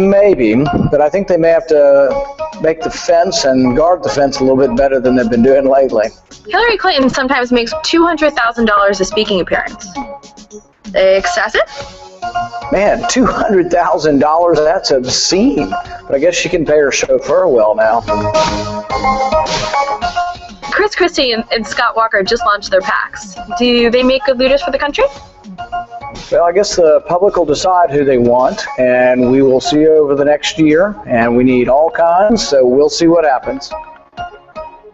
Maybe, but I think they may have to make the fence and guard the fence a little bit better than they've been doing lately. Hillary Clinton sometimes makes $200,000 a speaking appearance. Excessive? Man, $200,000, that's obscene. But I guess she can pay her chauffeur well now. Chris Christie and Scott Walker just launched their PACs. Do they make good leaders for the country? Well, I guess the public will decide who they want, and we will see over the next year, and we need all kinds, so we'll see what happens.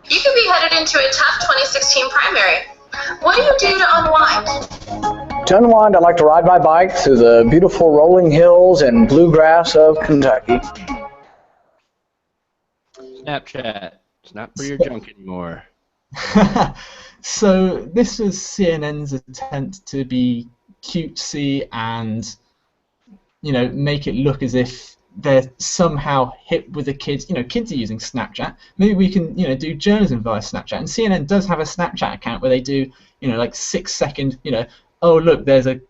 You could be headed into a tough 2016 primary. What do you do to unwind? To unwind, I like to ride my bike through the beautiful rolling hills and bluegrass of Kentucky. Snapchat. It's not for your junk anymore. So this was CNN's attempt to be cutesy and, you know, make it look as if they're somehow hip with the kids. You know, kids are using Snapchat. Maybe we can, you know, do journalism via Snapchat. And CNN does have a Snapchat account where they do, you know, like 6-second, you know, oh look, there's a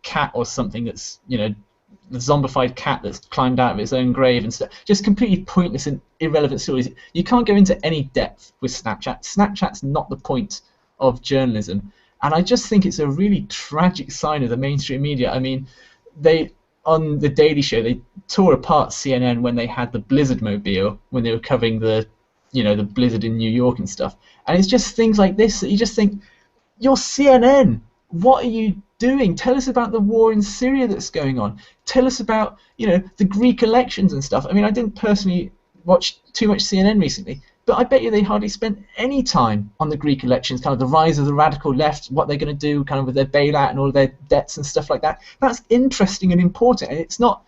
cat or something that's, you know, the zombified cat that's climbed out of its own grave and stuff. Just completely pointless and irrelevant stories. You can't go into any depth with Snapchat. Snapchat's not the point of journalism. And I just think it's a really tragic sign of the mainstream media. I mean, they, on the Daily Show, they tore apart CNN when they had the Blizzard mobile, when they were covering the, you know, the blizzard in New York and stuff. And it's just things like this that you just think, you're CNN. What are you doing? Tell us about the war in Syria that's going on. Tell us about, you know, the Greek elections and stuff. I mean, I didn't personally watch too much CNN recently, but I bet you they hardly spent any time on the Greek elections, kind of the rise of the radical left, what they're going to do kind of with their bailout and all of their debts and stuff like that. That's interesting and important, and it's not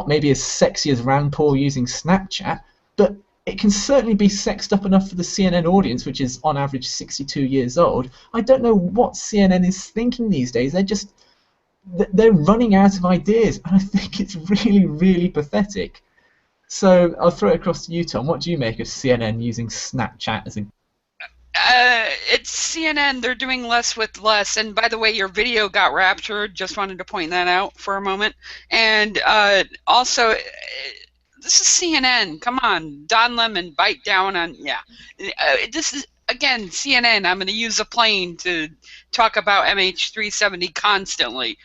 maybe as sexy as Rand Paul using Snapchat, but it can certainly be sexed up enough for the CNN audience, which is on average 62 years old. I don't know what CNN is thinking these days. They're running out of ideas, and I think it's really, really pathetic. So I'll throw it across to you, Tom. What do you make of CNN using Snapchat as a... It's CNN. They're doing less with less. And by the way, your video got raptured. Just wanted to point that out for a moment. And also, this is CNN. Come on, Don Lemon, bite down on... Yeah. This is, again, CNN. I'm going to use a plane to talk about MH370 constantly.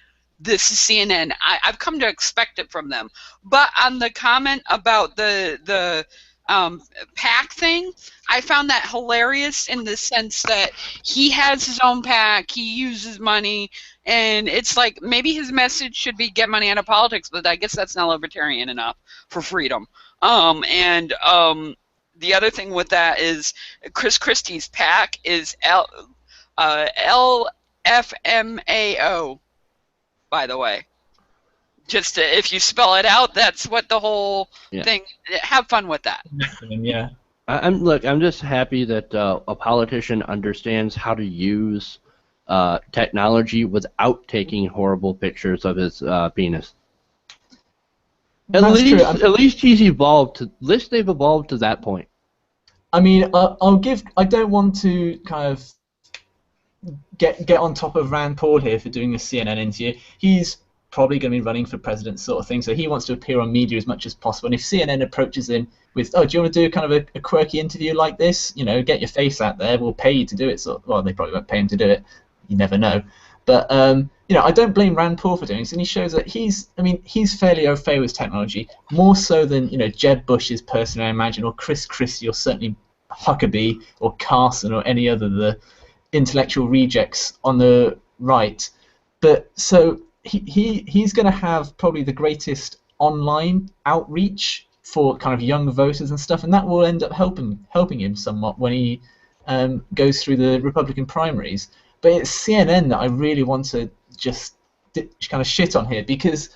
This is CNN. I've come to expect it from them. But on the comment about the PAC thing, I found that hilarious in the sense that he has his own PAC, he uses money, and it's like maybe his message should be get money out of politics, but I guess that's not libertarian enough for freedom. The other thing with that is Chris Christie's PAC is LFMAO. By the way, just if you spell it out, that's what the whole thing. Have fun with that. Yeah. I'm just happy that a politician understands how to use technology without taking horrible pictures of his penis. At least he's evolved to. At least they've evolved to that point. I mean, I don't want to kind of get on top of Rand Paul here for doing this CNN interview. He's probably going to be running for president sort of thing, so he wants to appear on media as much as possible. And if CNN approaches him with, oh, do you want to do kind of a quirky interview like this? You know, get your face out there, we'll pay you to do it. So, well, they probably won't pay him to do it. You never know. But, you know, I don't blame Rand Paul for doing this, and he shows that he's fairly au fait with technology, more so than, you know, Jeb Bush's person, I imagine, or Chris Christie, or certainly Huckabee, or Carson, or any other the intellectual rejects on the right. But so he's going to have probably the greatest online outreach for kind of young voters and stuff, and that will end up helping him somewhat when he goes through the Republican primaries. But it's CNN that I really want to just kind of shit on here, because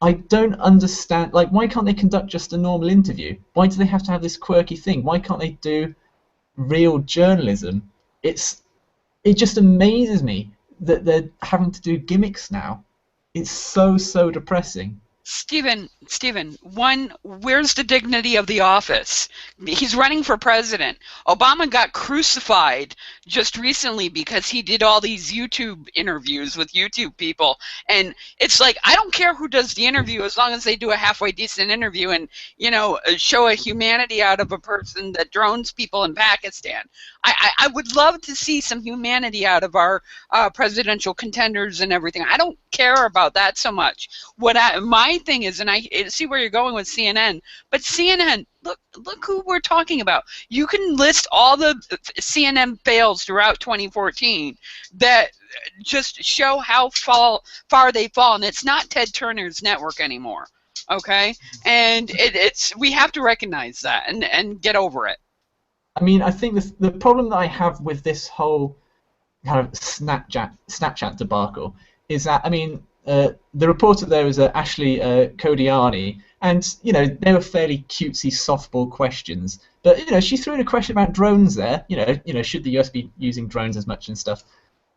I don't understand, like, why can't they conduct just a normal interview? Why do they have to have this quirky thing? Why can't they do real journalism? It just amazes me that they're having to do gimmicks now. It's so depressing. Stephen, one, where's the dignity of the office? He's running for president. Obama got crucified just recently because he did all these YouTube interviews with YouTube people. And it's like, I don't care who does the interview as long as they do a halfway decent interview and, you know, show a humanity out of a person that drones people in Pakistan. I would love to see some humanity out of our presidential contenders and everything. I don't care about that so much. My my thing is, and I see where you're going with CNN, but CNN, look who we're talking about. You can list all the CNN fails throughout 2014 that just show how far they've fallen. It's not Ted Turner's network anymore, okay? And we have to recognize that and get over it. I mean, I think the problem that I have with this whole kind of Snapchat debacle is that, I mean, the reporter there was Ashley Kodiani, and you know, they were fairly cutesy softball questions. But you know, she threw in a question about drones there. You know, should the US be using drones as much and stuff?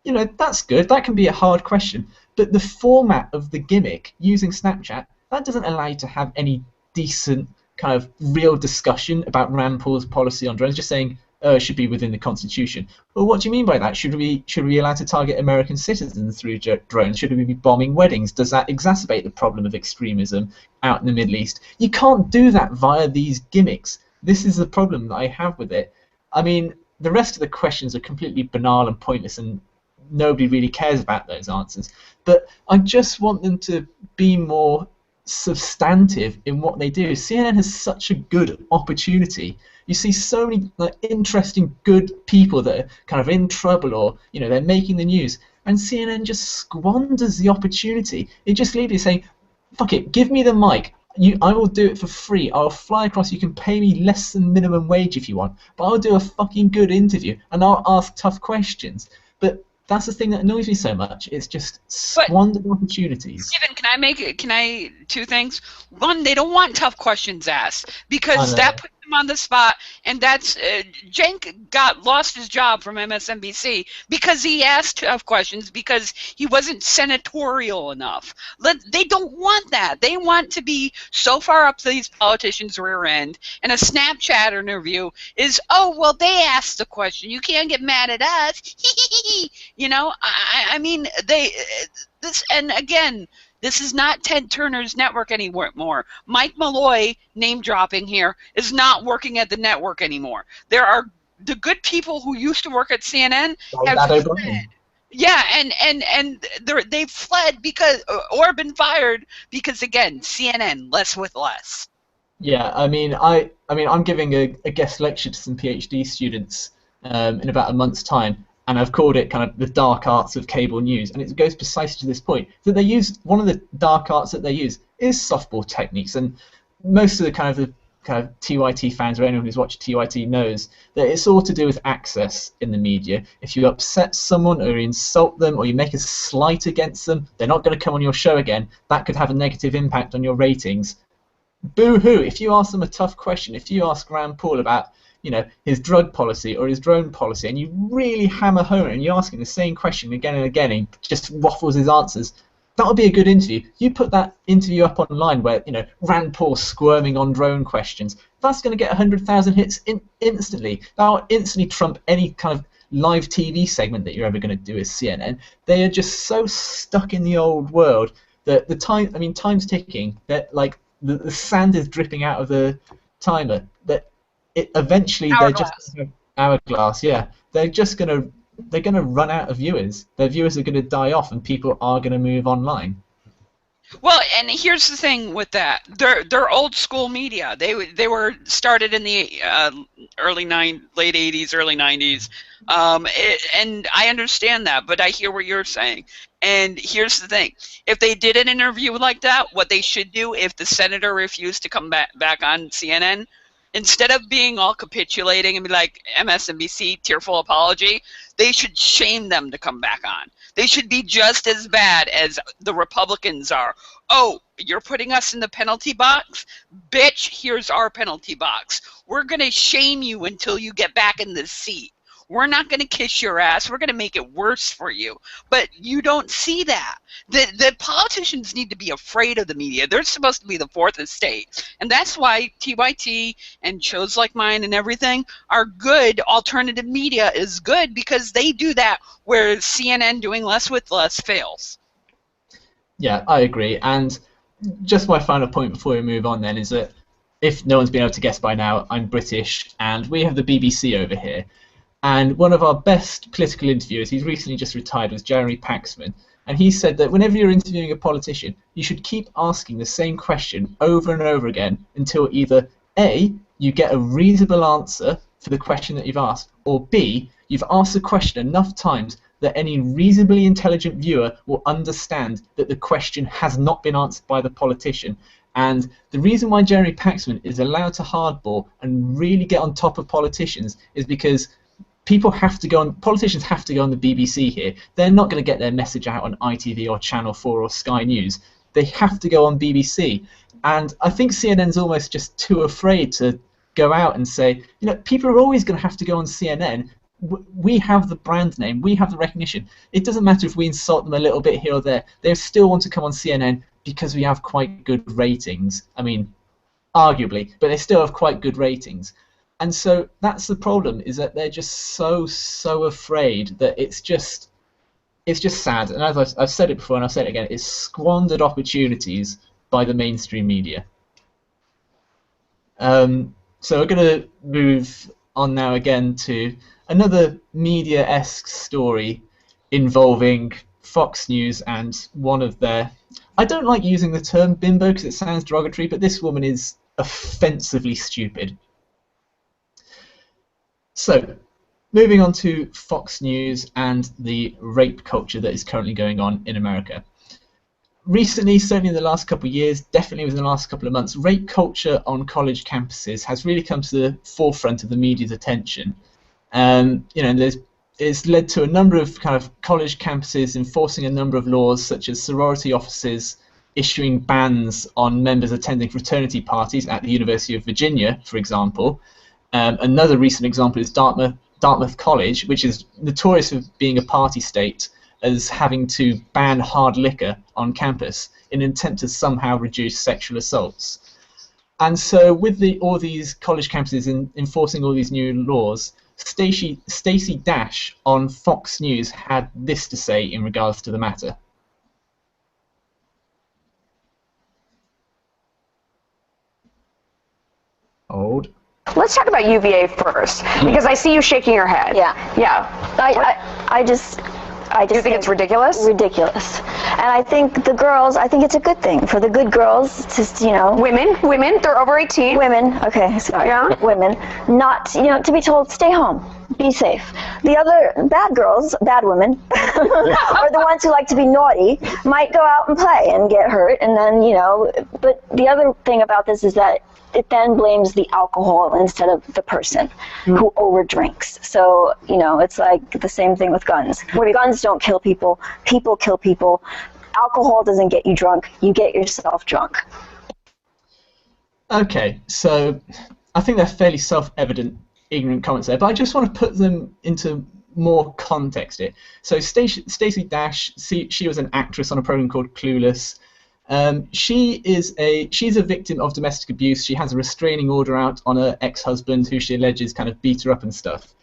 You know, that's good. That can be a hard question. But the format of the gimmick using Snapchat, that doesn't allow you to have any decent kind of real discussion about Rand Paul's policy on drones. Just saying, it should be within the Constitution. Well, what do you mean by that? Should we be allowed to target American citizens through drones? Should we be bombing weddings? Does that exacerbate the problem of extremism out in the Middle East? You can't do that via these gimmicks. This is the problem that I have with it. I mean, the rest of the questions are completely banal and pointless, and nobody really cares about those answers. But I just want them to be more substantive in what they do. CNN has such a good opportunity. You see so many interesting, good people that are kind of in trouble, or you know, they're making the news, and CNN just squanders the opportunity. It just leaves you saying, "Fuck it, give me the mic. I will do it for free. I'll fly across. You can pay me less than minimum wage if you want, but I'll do a fucking good interview and I'll ask tough questions." But that's the thing that annoys me so much. It's just squandered opportunities. Stephen, can I two things? One, they don't want tough questions asked because that puts them on the spot, and that's Cenk lost his job from MSNBC because he asked tough questions because he wasn't senatorial enough. They don't want that. They want to be so far up these politicians' rear end, and a Snapchat interview is, oh, well, they asked the question. You can't get mad at us. You know, I mean, and again, this is not Ted Turner's network anymore. Mike Malloy, name dropping here, is not working at the network anymore. There are the good people who used to work at CNN have fled. Yeah, and they've fled because, or been fired because, again, CNN, less with less. Yeah, I mean, I'm giving a guest lecture to some PhD students in about a month's time. And I've called it kind of the dark arts of cable news, and it goes precisely to this point that they use. One of the dark arts that they use is softball techniques, and most of the kind of TYT fans or anyone who's watched TYT knows that it's all to do with access in the media. If you upset someone or you insult them or you make a slight against them, they're not going to come on your show again. That could have a negative impact on your ratings. Boo-hoo! If you ask them a tough question, if you ask Rand Paul about, you know, his drug policy or his drone policy, and you really hammer home and you ask him the same question again and again, and he just waffles his answers, that would be a good interview. You put that interview up online where, you know, Rand Paul squirming on drone questions, that's going to get 100,000 hits instantly. That will instantly trump any kind of live TV segment that you're ever going to do as CNN. They are just so stuck in the old world that time's ticking, that like the sand is dripping out of the timer, that eventually they're just hourglass. Yeah, they're gonna run out of viewers. Their viewers are gonna die off, and people are gonna move online. Well, and here's the thing with that: they're old school media. They were started in the late 80s, early 90s, and I understand that. But I hear what you're saying. And here's the thing: if they did an interview like that, what they should do if the senator refused to come back on CNN, instead of being all capitulating and be like, MSNBC, tearful apology, they should shame them to come back on. They should be just as bad as the Republicans are. Oh, you're putting us in the penalty box? Bitch, here's our penalty box. We're going to shame you until you get back in the seat. We're not going to kiss your ass. We're going to make it worse for you. But you don't see that. The politicians need to be afraid of the media. They're supposed to be the fourth estate. And that's why TYT and shows like mine and everything are good. Alternative media is good because they do that where CNN doing less with less fails. Yeah, I agree. And just my final point before we move on then is that if no one's been able to guess by now, I'm British and we have the BBC over here. And one of our best political interviewers, he's recently just retired, was Jeremy Paxman. and he said that whenever you're interviewing a politician, you should keep asking the same question over and over again until either A, you get a reasonable answer for the question that you've asked, or B, you've asked the question enough times that any reasonably intelligent viewer will understand that the question has not been answered by the politician. And the reason why Jeremy Paxman is allowed to hardball and really get on top of politicians is because politicians have to go on the BBC here. They're not going to get their message out on ITV or Channel 4 or Sky News. They have to go on BBC. And I think CNN's almost just too afraid to go out and say, people are always going to have to go on CNN. We have the brand name, we have the recognition. It doesn't matter if we insult them a little bit here or there. They still want to come on CNN because we have quite good ratings. I mean, arguably, but they still have quite good ratings. And so that's the problem, is that they're just so afraid that it's just sad. And as I've said it before and I'll say it again, it's squandered opportunities by the mainstream media. So we're going to move on now again to another media-esque story involving Fox News and one of their... I don't like using the term bimbo because it sounds derogatory, but this woman is offensively stupid. So, moving on to Fox News and the rape culture that is currently going on in America. Recently, certainly in the last couple of years, definitely within the last couple of months, rape culture on college campuses has really come to the forefront of the media's attention. And it's led to a number of kind of college campuses enforcing a number of laws, such as sorority offices issuing bans on members attending fraternity parties at the University of Virginia, for example. Another recent example is Dartmouth College, which is notorious for being a party state, as having to ban hard liquor on campus in an attempt to somehow reduce sexual assaults. And so with all these college campuses enforcing all these new laws, Stacey Dash on Fox News had this to say in regards to the matter. Hold. Let's talk about UVA first, because I see you shaking your head. Yeah. I just Do you think it's ridiculous? Ridiculous. And I think I think it's a good thing for the good girls to, Women, they're over 18. Women, okay, sorry. Yeah. Women, not, to be told, stay home, be safe. The other bad girls, bad women, or the ones who like to be naughty, might go out and play and get hurt, and then, but the other thing about this is that it then blames the alcohol instead of the person who overdrinks. So, it's like the same thing with guns. Guns don't kill people. People kill people. Alcohol doesn't get you drunk. You get yourself drunk. Okay, so I think they're fairly self-evident, ignorant comments there, but I just want to put them into more context here. So Stacey Dash, she was an actress on a program called Clueless. She's a victim of domestic abuse. She has a restraining order out on her ex-husband, who she alleges kind of beat her up and stuff.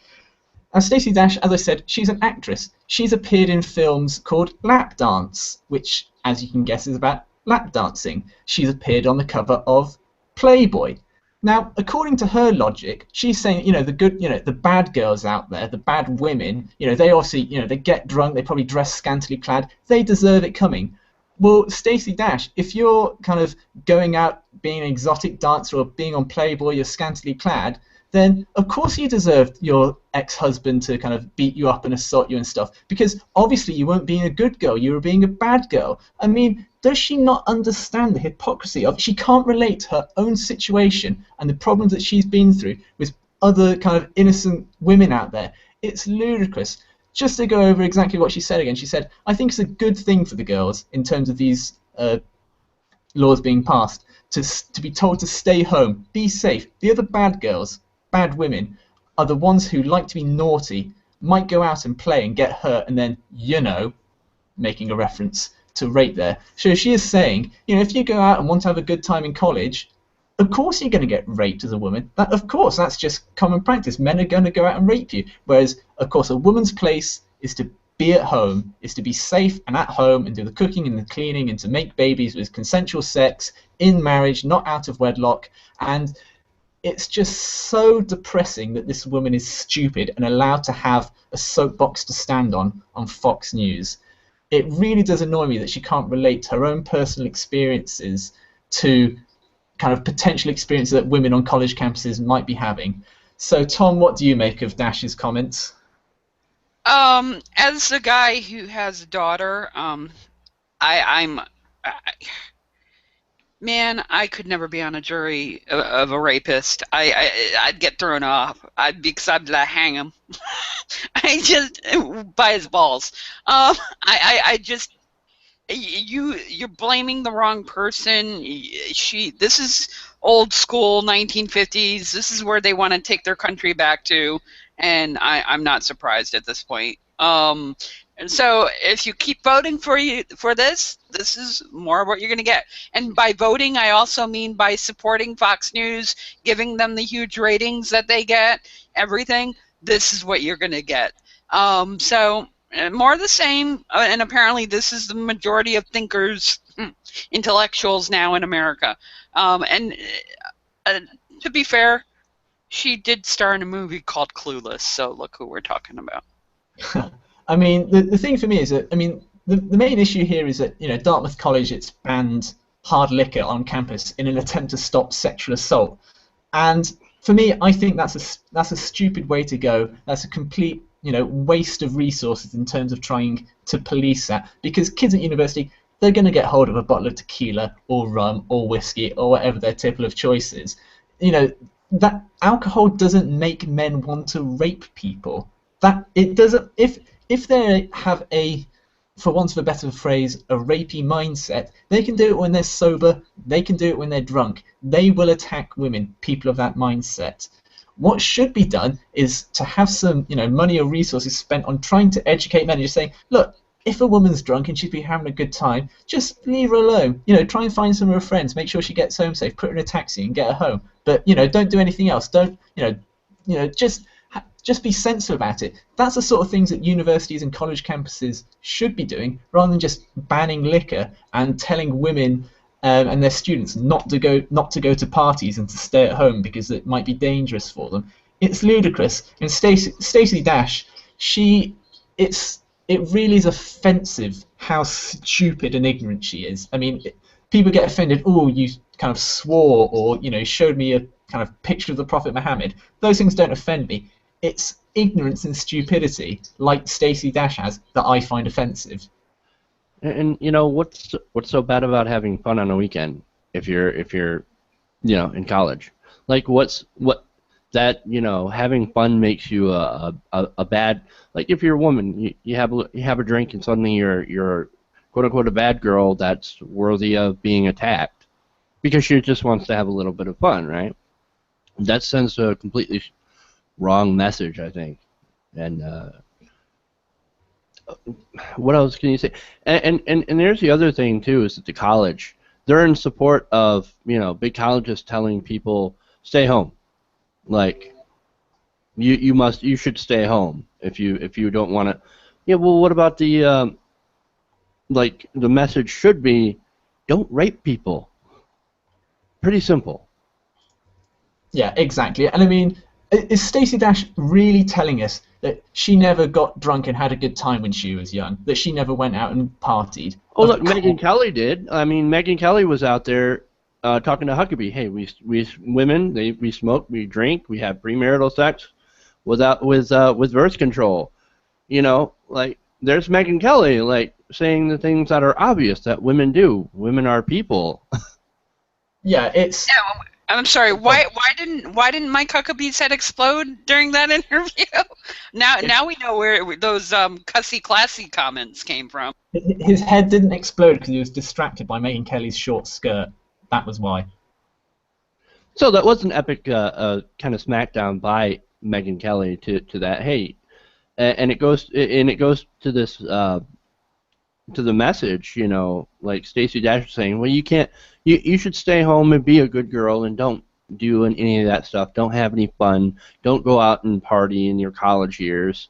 And Stacey Dash, as I said, she's an actress. She's appeared in films called Lap Dance, which, as you can guess, is about lap dancing. She's appeared on the cover of Playboy. Now, according to her logic, she's saying, the bad girls out there, the bad women, they obviously, they get drunk, they probably dress scantily clad, they deserve it coming. Well, Stacey Dash, if you're kind of going out being an exotic dancer or being on Playboy, you're scantily clad, then of course you deserve your ex-husband to kind of beat you up and assault you and stuff, because obviously you weren't being a good girl, you were being a bad girl. I mean, does she not understand the hypocrisy of it? She can't relate her own situation and the problems that she's been through with other kind of innocent women out there. It's ludicrous. Just to go over exactly what she said again, she said, I think it's a good thing for the girls in terms of these laws being passed to be told to stay home, be safe. The other bad girls, bad women, are the ones who like to be naughty, might go out and play and get hurt, and then, making a reference to rape there. So she is saying, if you go out and want to have a good time in college, of course you're going to get raped as a woman. Of course, that's just common practice. Men are going to go out and rape you. Whereas, of course, a woman's place is to be at home, is to be safe and at home and do the cooking and the cleaning and to make babies with consensual sex, in marriage, not out of wedlock. And it's just so depressing that this woman is stupid and allowed to have a soapbox to stand on Fox News. it really does annoy me that she can't relate her own personal experiences to kind of potential experiences that women on college campuses might be having. So, Tom, what do you make of Dash's comments? As a guy who has a daughter, man, I could never be on a jury of a rapist. I'd get thrown off. Because I'd hang him. I just by his balls. I just you're blaming the wrong person. This is old school 1950s. This is where they want to take their country back to, and I'm not surprised at this point. And so if you keep voting for this is more of what you're going to get. And by voting, I also mean by supporting Fox News, giving them the huge ratings that they get, everything. This is what you're going to get. So more of the same, and apparently this is the majority of thinkers, intellectuals now in America. And to be fair, she did star in a movie called Clueless, so look who we're talking about. I mean, the thing for me is that, I mean, the main issue here is that, you know, Dartmouth College, it's banned hard liquor on campus in an attempt to stop sexual assault. And for me, I think that's a stupid way to go. That's a complete, you know, waste of resources in terms of trying to police that. Because kids at university, they're going to get hold of a bottle of tequila or rum or whiskey or whatever their tipple of choice is. You know, that alcohol doesn't make men want to rape people. That it doesn't. If they have a, for want of a better phrase, a rapey mindset, they can do it when they're sober, they can do it when they're drunk. They will attack women, people of that mindset. What should be done is to have some, you know, money or resources spent on trying to educate men and just saying, look, if a woman's drunk and she's been having a good time, just leave her alone. You know, try and find some of her friends, make sure she gets home safe, put her in a taxi and get her home. But, you know, don't do anything else. Don't, you know, just be sensible about it. That's the sort of things that universities and college campuses should be doing, rather than just banning liquor and telling women and their students not to go to parties and to stay at home because it might be dangerous for them. It's ludicrous. And Stacey Dash, it really is offensive how stupid and ignorant she is. I mean, people get offended. Oh, you kind of swore, or, you know, showed me a kind of picture of the Prophet Muhammad. Those things don't offend me. It's ignorance and stupidity, like Stacey Dash has, that I find offensive. And you know what's so bad about having fun on a weekend if you're you know, in college? Like what that, you know, having fun makes you a bad, like if you're a woman, you have a drink and suddenly you're quote unquote a bad girl that's worthy of being attacked because she just wants to have a little bit of fun, right? That sends a completely wrong message, I think. And what else can you say? And there's the other thing too, is that the college, they're in support of, you know, big colleges telling people stay home. Like you should stay home if you don't want to. Yeah, well, what about the like the message should be, don't rape people. Pretty simple. Yeah, exactly. And I mean, is Stacey Dash really telling us that she never got drunk and had a good time when she was young? That she never went out and partied? Oh, look, Megyn Kelly did. I mean, Megyn Kelly was out there talking to Huckabee. Hey, we women, we smoke, we drink, we have premarital sex with birth control. You know, like there's Megyn Kelly, like saying the things that are obvious that women do. Women are people. Yeah, it's. Yeah, I'm sorry. Why didn't Mike Huckabee's head explode during that interview? Now we know where those cussy classy comments came from. His head didn't explode because he was distracted by Megyn Kelly's short skirt. That was why. So that was an epic kind of smackdown by Megyn Kelly to that. Hey, and it goes to this to the message, you know, like Stacey Dash was saying. Well, you should stay home and be a good girl and don't do any of that stuff. Don't have any fun. Don't go out and party in your college years,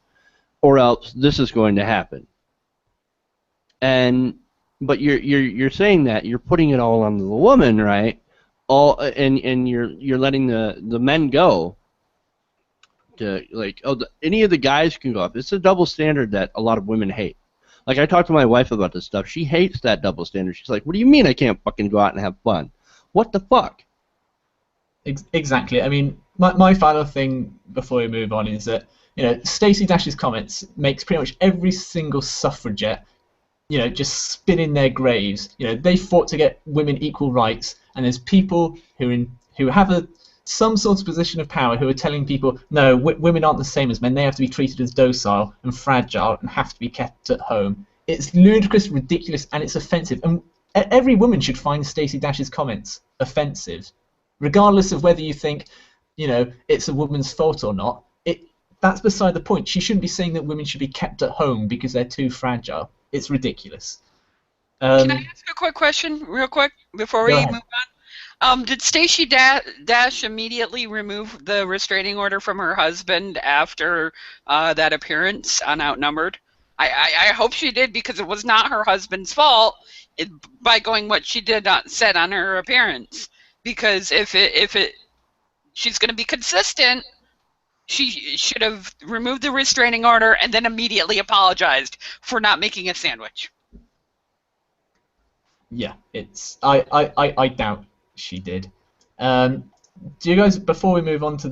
or else this is going to happen. But you're saying that you're putting it all on the woman, right? And you're letting the men go. To like, any of the guys can go up. It's a double standard that a lot of women hate. Like, I talked to my wife about this stuff. She hates that double standard. She's like, what do you mean I can't fucking go out and have fun? What the fuck? Exactly. I mean, my final thing before we move on is that, you know, Stacey Dash's comments makes pretty much every single suffragette, you know, just spin in their graves. You know, they fought to get women equal rights, and there's people who have some sort of position of power who are telling people, no, women aren't the same as men. They have to be treated as docile and fragile and have to be kept at home. It's ludicrous, ridiculous, and it's offensive. And every woman should find Stacey Dash's comments offensive, regardless of whether you think, you know, it's a woman's fault or not. That's beside the point. She shouldn't be saying that women should be kept at home because they're too fragile. It's ridiculous. Can I ask a quick question, real quick, before we move on? Did Stacey Dash immediately remove the restraining order from her husband after that appearance on Outnumbered? I hope she did, because it was not her husband's fault by going what she said on her appearance. Because if she's going to be consistent, she should have removed the restraining order and then immediately apologized for not making a sandwich. Yeah, I doubt she did. Do you guys, before we move on to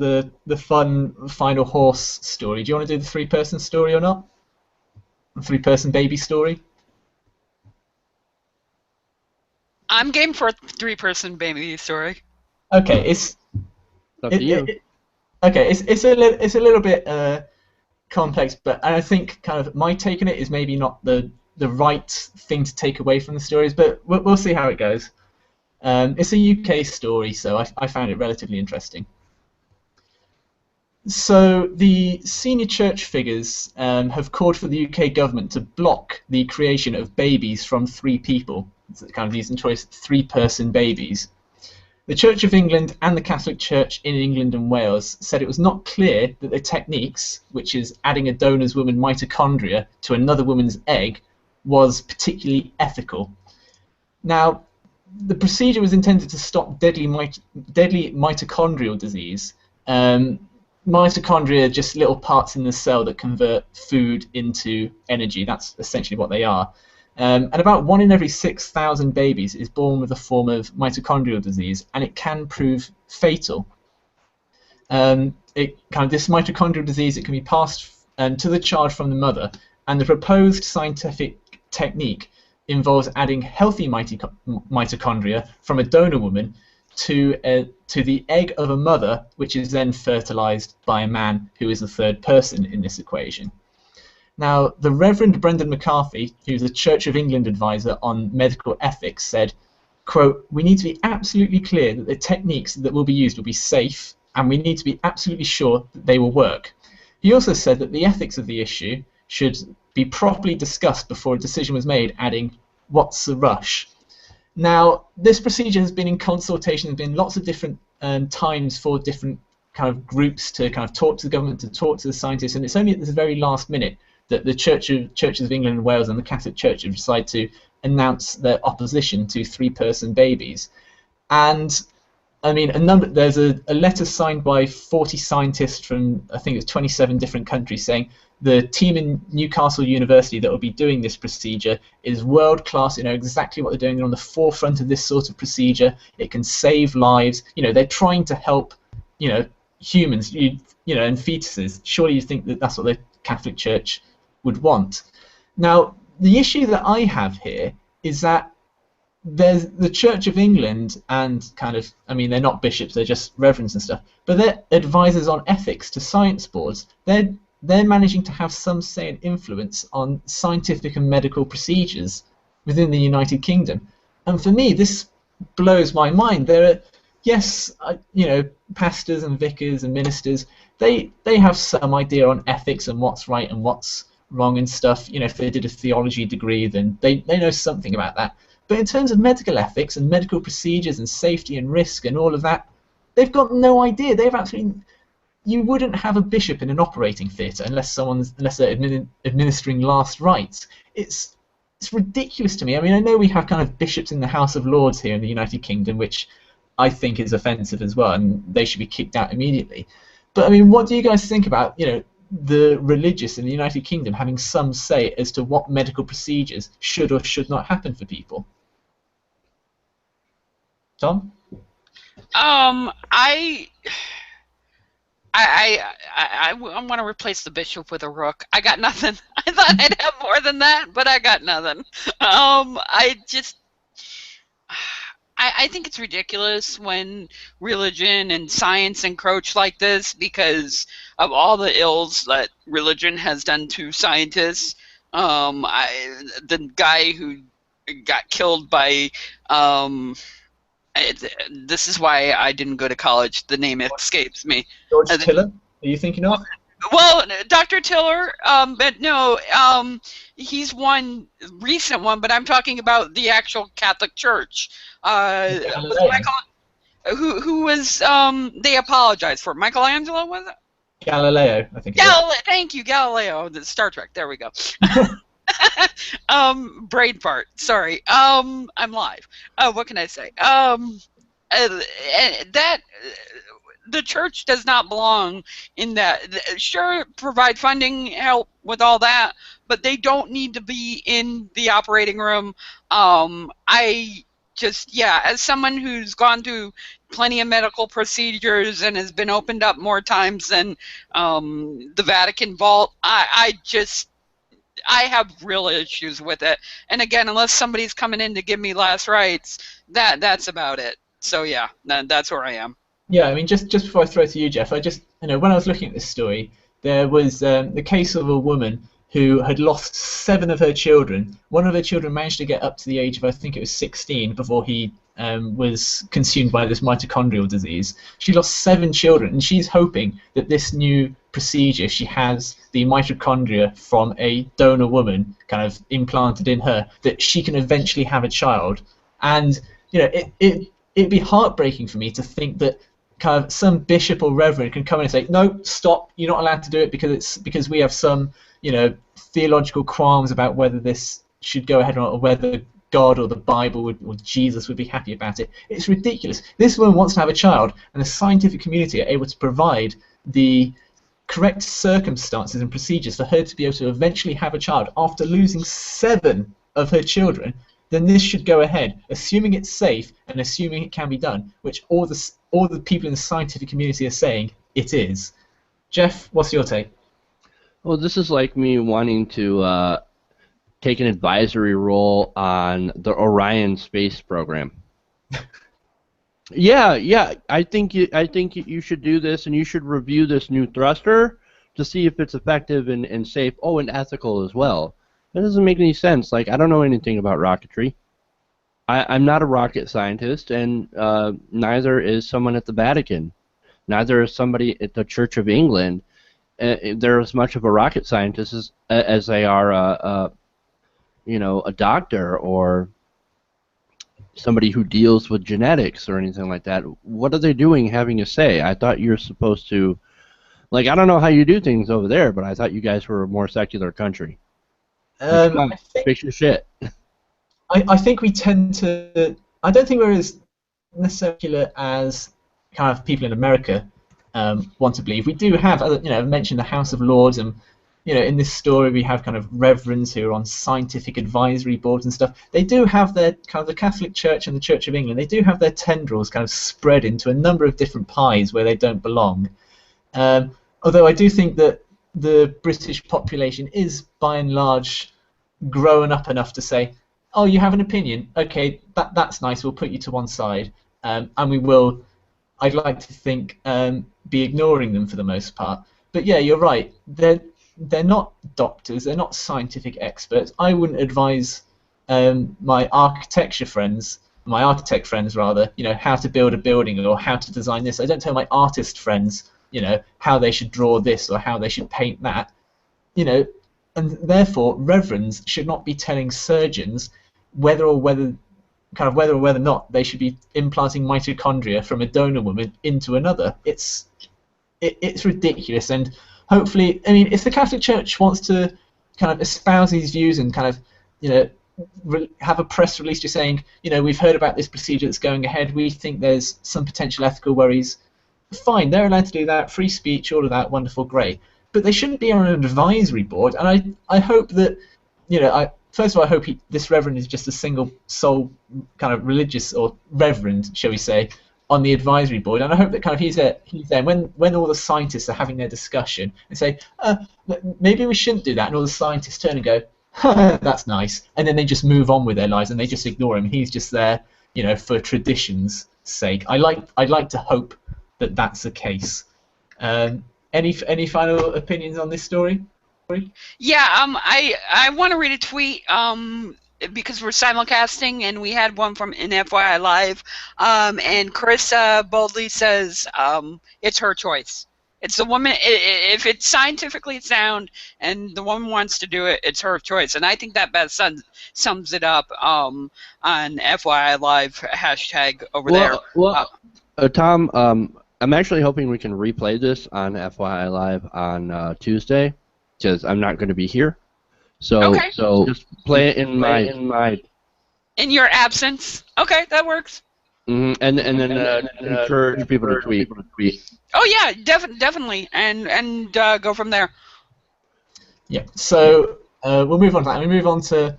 the fun final horse story, do you want to do the three-person story or not? The three-person baby story? I'm game for a three-person baby story. Okay, it's up to you. Okay, it's a little bit complex, but I think kind of my take on it is maybe not the right thing to take away from the stories, but we'll see how it goes. It's a UK story, so I found it relatively interesting. So the senior church figures have called for the UK government to block the creation of babies from three people. It's kind of using choice three-person babies. The Church of England and the Catholic Church in England and Wales said it was not clear that the techniques, which is adding a donor's woman's mitochondria to another woman's egg, was particularly ethical. Now, the procedure was intended to stop deadly mitochondrial disease. Mitochondria are just little parts in the cell that convert food into energy. That's essentially what they are. And about 1 in every 6,000 babies is born with a form of mitochondrial disease, and it can prove fatal. This mitochondrial disease, it can be passed to the child from the mother, and the proposed scientific technique involves adding healthy mitochondria from a donor woman to the egg of a mother, which is then fertilized by a man who is the third person in this equation. Now, the Reverend Brendan McCarthy, who's a Church of England advisor on medical ethics, said, quote, "We need to be absolutely clear that the techniques that will be used will be safe, and we need to be absolutely sure that they will work." He also said that the ethics of the issue should be properly discussed before a decision was made, adding, "What's the rush?" Now, this procedure has been in consultation. There's been lots of different times for different kind of groups to kind of talk to the government, to talk to the scientists, and it's only at this very last minute that the Churches of England and Wales and the Catholic Church have decided to announce their opposition to three-person babies. And I mean, there's a letter signed by 40 scientists from, I think it's 27 different countries, saying the team in Newcastle University that will be doing this procedure is world-class. You know exactly what they're doing. They're on the forefront of this sort of procedure. It can save lives. You know, they're trying to help, you know, humans, you know, and fetuses. Surely you think that that's what the Catholic Church would want. Now, the issue that I have here is that there's the Church of England and kind of, I mean, they're not bishops, they're just reverends and stuff, but they're advisors on ethics to science boards. They're managing to have some say and influence on scientific and medical procedures within the United Kingdom. And for me, this blows my mind. There are, yes, you know, pastors and vicars and ministers, they have some idea on ethics and what's right and what's wrong and stuff. You know, if they did a theology degree, then they know something about that. But in terms of medical ethics and medical procedures and safety and risk and all of that, they've got no idea. They've absolutely. You wouldn't have a bishop in an operating theatre unless they're administering last rites. It's ridiculous to me. I mean, I know we have kind of bishops in the House of Lords here in the United Kingdom, which I think is offensive as well, and they should be kicked out immediately. But I mean, what do you guys think about, you know, the religious in the United Kingdom having some say as to what medical procedures should or should not happen for people. Tom? I want to replace the bishop with a rook. I got nothing. I thought I'd have more than that, but I got nothing. I think it's ridiculous when religion and science encroach like this because of all the ills that religion has done to scientists. The guy who got killed by this is why I didn't go to college. The name escapes me. George Tiller? Are you thinking of? Well, Dr. Tiller, but no, he's one recent one, but I'm talking about the actual Catholic Church. Who was they apologized for? Michelangelo, was it? Galileo, I think. Thank you, Galileo. The Star Trek. There we go. Brain fart. Sorry. I'm live. What can I say? That the church does not belong in that. Sure, provide funding, help with all that, but they don't need to be in the operating room. As someone who's gone through plenty of medical procedures and has been opened up more times than the Vatican vault, I have real issues with it. And again, unless somebody's coming in to give me last rites, that's about it. So yeah, that's where I am. Yeah, I mean, just before I throw it to you, Jeff, when I was looking at this story, there was the case of a woman who had lost 7 of her children. One of her children managed to get up to the age of, I think it was 16, before he was consumed by this mitochondrial disease. She lost 7 children, and she's hoping that this new procedure, she has the mitochondria from a donor woman kind of implanted in her, that she can eventually have a child. And it'd be heartbreaking for me to think that kind of some bishop or reverend can come in and say, no, stop, you're not allowed to do it because we have some theological qualms about whether this should go ahead or not, or whether God or the Bible or Jesus would be happy about it. It's ridiculous. This woman wants to have a child, and the scientific community are able to provide the correct circumstances and procedures for her to be able to eventually have a child after losing 7 of her children. Then this should go ahead, assuming it's safe and assuming it can be done, which all the people in the scientific community are saying it is. Jeff, what's your take? Well, this is like me wanting to take an advisory role on the Orion space program. Yeah. I think you should do this, and you should review this new thruster to see if it's effective and safe. Oh, and ethical as well. That doesn't make any sense. Like, I don't know anything about rocketry. I'm not a rocket scientist, and neither is someone at the Vatican. Neither is somebody at the Church of England. They're as much of a rocket scientist as they are a doctor or somebody who deals with genetics or anything like that. What are they doing having a say? I thought you're supposed to, like, I don't know how you do things over there, but I thought you guys were a more secular country. Fix your shit. I think we tend to. I don't think we're as secular as kind of people in America want to believe. We do have, mentioned the House of Lords, and in this story we have kind of reverends who are on scientific advisory boards and stuff. They do have their kind of the Catholic Church and the Church of England. They do have their tendrils kind of spread into a number of different pies where they don't belong. Although I do think that the British population is, by and large, grown up enough to say, oh, you have an opinion? Okay, that's nice, we'll put you to one side. And we will, I'd like to think, be ignoring them for the most part. But yeah, you're right. They're not doctors, they're not scientific experts. I wouldn't advise my architect friends, how to build a building or how to design this. I don't tell my artist friends, how they should draw this or how they should paint that. And therefore, reverends should not be telling surgeons whether or not they should be implanting mitochondria from a donor woman into another. It's ridiculous, and hopefully, I mean, if the Catholic Church wants to kind of espouse these views and kind of, have a press release just saying, we've heard about this procedure that's going ahead, we think there's some potential ethical worries, fine, they're allowed to do that, free speech, all of that, wonderful, great. but they shouldn't be on an advisory board. And I hope that, first of all, I hope this reverend is just a single soul kind of religious or reverend, shall we say, on the advisory board. And I hope that kind of he's there when all the scientists are having their discussion and say, maybe we shouldn't do that. And all the scientists turn and go, that's nice. And then they just move on with their lives and they just ignore him. He's just there, for tradition's sake. I'd like to hope that that's the case. Any final opinions on this story? Yeah, I want to read a tweet because we're simulcasting, and we had one from in FYI Live, and Carissa boldly says it's her choice. It's the woman. If it's scientifically sound and the woman wants to do it, it's her choice. And I think that best sums it up on FYI Live hashtag over there. Well, Tom, I'm actually hoping we can replay this on FYI Live on Tuesday, because I'm not going to be here. So just play it in your absence. Okay, that works. And then encourage people to tweet. Oh yeah, definitely, and go from there. Yeah. So we'll move on to that. We move on to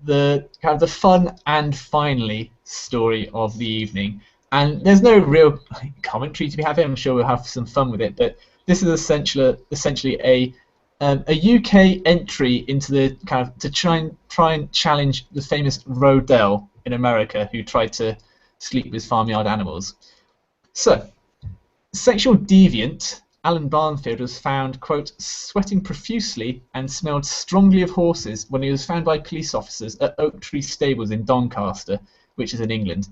the kind of the fun and finally story of the evening. And there's no real commentary to be had here. I'm sure we'll have some fun with it. But this is essentially a UK entry into the kind of to try and challenge the famous Rodell in America, who tried to sleep with farmyard animals. So, sexual deviant Alan Barnfield was found, quote, sweating profusely and smelled strongly of horses when he was found by police officers at Oak Tree Stables in Doncaster, which is in England.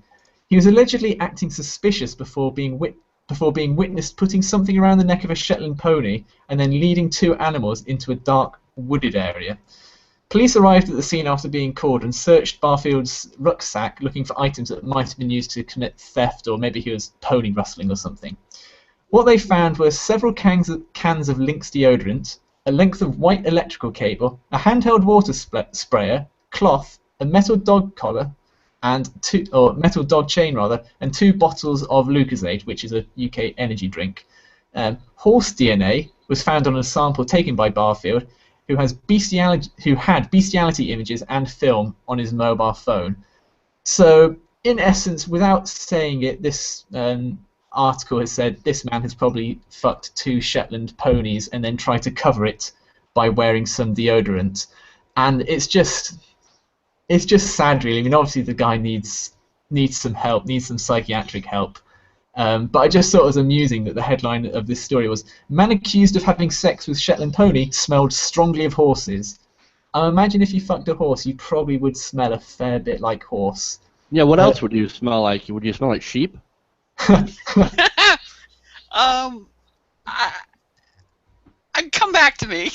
He was allegedly acting suspicious before being witnessed putting something around the neck of a Shetland pony and then leading two animals into a dark, wooded area. Police arrived at the scene after being called and searched Barfield's rucksack looking for items that might have been used to commit theft, or maybe he was pony rustling or something. What they found were several cans of Lynx deodorant, a length of white electrical cable, a handheld water sprayer, cloth, a metal dog collar, and metal dog chain rather, and 2 bottles of Lucozade, which is a UK energy drink. Horse DNA was found on a sample taken by Barfield, who had bestiality images and film on his mobile phone. So, in essence, without saying it, this article has said this man has probably fucked 2 Shetland ponies and then tried to cover it by wearing some deodorant. And it's just sad, really. I mean, obviously the guy needs some help, needs some psychiatric help. But I just thought it was amusing that the headline of this story was, "Man accused of having sex with Shetland pony smelled strongly of horses." I imagine if you fucked a horse, you probably would smell a fair bit like horse. Yeah, what else would you smell like? Would you smell like sheep? Come back to me.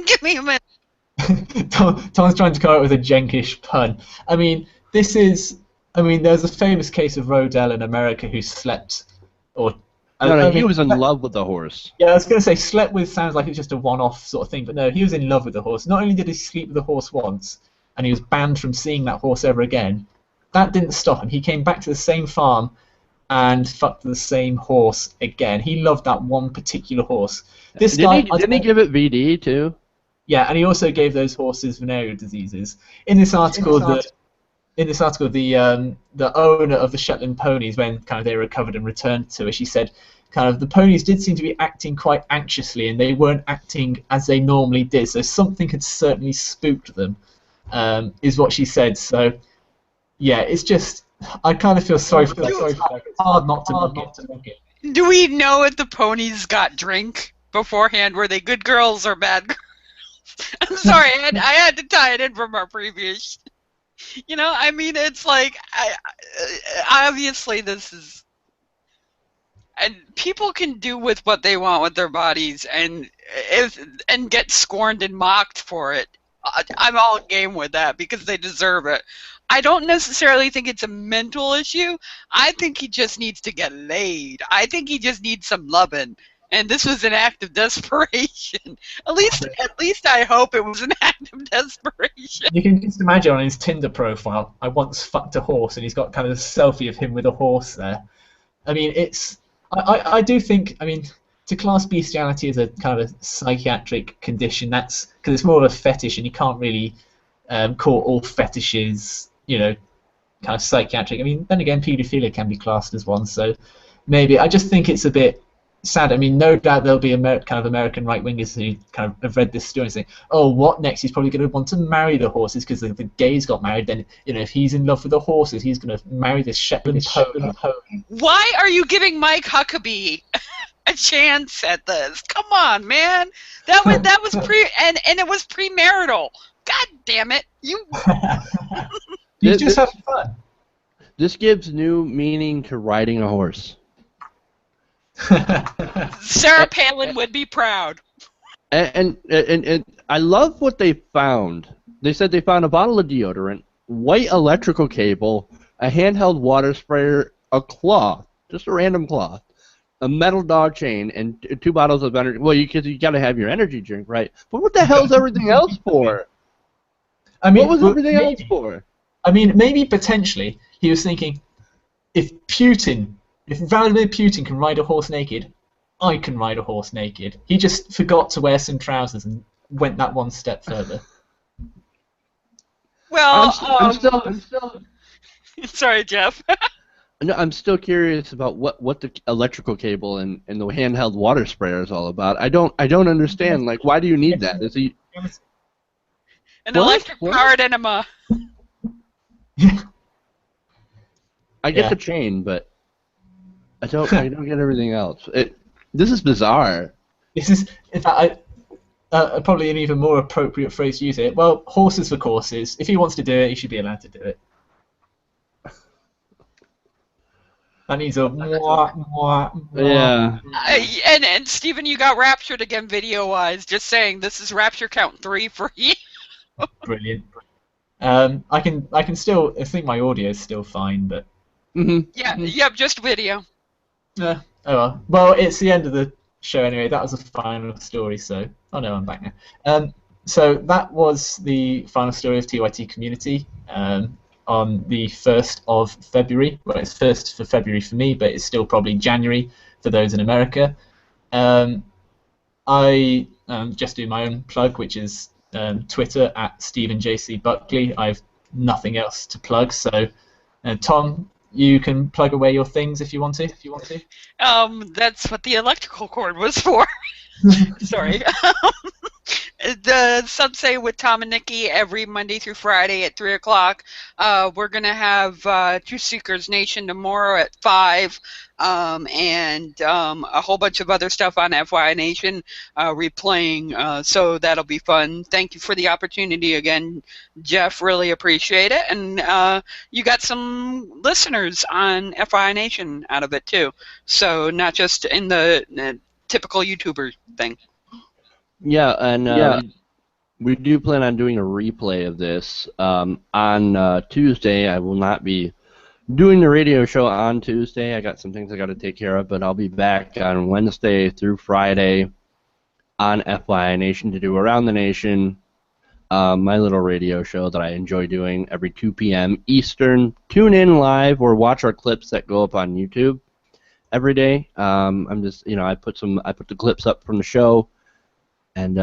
Give me a minute. Tom's trying to come up with a Jenkish pun. I mean, there's a famous case of Rodell in America who slept, he was in love with the horse. Yeah, I was going to say slept with sounds like it's just a one-off sort of thing, but no, he was in love with the horse. Not only did he sleep with the horse once, and he was banned from seeing that horse ever again, that didn't stop him. He came back to the same farm and fucked the same horse again. He loved that one particular horse. Didn't he give it VD too? Yeah, and he also gave those horses venereal diseases. In this article, the owner of the Shetland ponies, when kind of they recovered and returned to her, she said, kind of the ponies did seem to be acting quite anxiously, and they weren't acting as they normally did. So something had certainly spooked them, is what she said. So yeah, it's just I kind of feel sorry for them. It's hard not to look it. Do we know if the ponies got drink beforehand? Were they good girls or bad girls? I'm sorry, I had to tie it in from our previous. I mean, it's like, obviously this is, and people can do with what they want with their bodies, and get scorned and mocked for it. I'm all game with that because they deserve it. I don't necessarily think it's a mental issue. I think he just needs to get laid. I think he just needs some loving. And this was an act of desperation. At least I hope it was an act of desperation. You can just imagine on his Tinder profile, "I once fucked a horse," and he's got kind of a selfie of him with a horse there. I mean, I do think, I mean, to class bestiality as a kind of a psychiatric condition, that's because it's more of a fetish, and you can't really call all fetishes, kind of psychiatric. I mean, then again, paedophilia can be classed as one, so maybe. I just think it's a bit sad. I mean, no doubt there'll be kind of American right-wingers who kind of have read this story and say, oh, what next? He's probably going to want to marry the horses because if the gays got married, then, if he's in love with the horses, he's going to marry this Shetland pony. Why are you giving Mike Huckabee a chance at this? Come on, man. That was and it was premarital. God damn it. You just have fun. This gives new meaning to riding a horse. Sarah Palin would be proud. And I love what they found. They said they found a bottle of deodorant, white electrical cable, a handheld water sprayer, a cloth, just a random cloth, a metal dog chain, and 2 bottles of energy. Well, you got to have your energy drink, right? But what the hell's everything else for? I mean, what was everything else for? I mean, maybe potentially he was thinking, if Vladimir Putin can ride a horse naked, I can ride a horse naked. He just forgot to wear some trousers and went that one step further. Well, I'm still. Sorry, Jeff. No, I'm still curious about what the electrical cable and the handheld water sprayer is all about. I don't understand. Like, why do you need that? Is he an electric-powered enema? I get the chain, but I don't get everything else. This is bizarre. This is, in fact, probably an even more appropriate phrase to use it. Well, horses for courses. If he wants to do it, he should be allowed to do it. That needs a Yeah. And Stephen, you got raptured again video-wise. Just saying, this is rapture count 3 for you. Brilliant. I can still. I think my audio is still fine, but. Yeah. Just video. Oh well. Well, it's the end of the show anyway. That was the final story. So, oh no, I'm back now. So that was the final story of TYT Community. On the 1st of February. Well, it's 1st for February for me, but it's still probably January for those in America. I just do my own plug, which is Twitter at StephenJCBuckley. I have nothing else to plug, so Tom, you can plug away your things if you want to. That's what the electrical cord was for. Sorry. The Subsay with Tom and Nikki every Monday through Friday at 3 o'clock. We're going to have Truth Seekers Nation tomorrow at 5, and a whole bunch of other stuff on FYI Nation replaying, so that'll be fun. Thank you for the opportunity again, Jeff. Really appreciate it. And you got some listeners on FYI Nation out of it, too. So not just in the typical YouTuber thing. Yeah, and we do plan on doing a replay of this on Tuesday. I will not be doing the radio show on Tuesday. I got some things I got to take care of, but I'll be back on Wednesday through Friday on FYI Nation to do Around the Nation, my little radio show that I enjoy doing every 2 p.m. Eastern. Tune in live or watch our clips that go up on YouTube every day. I'm just, I put the clips up from the show. And,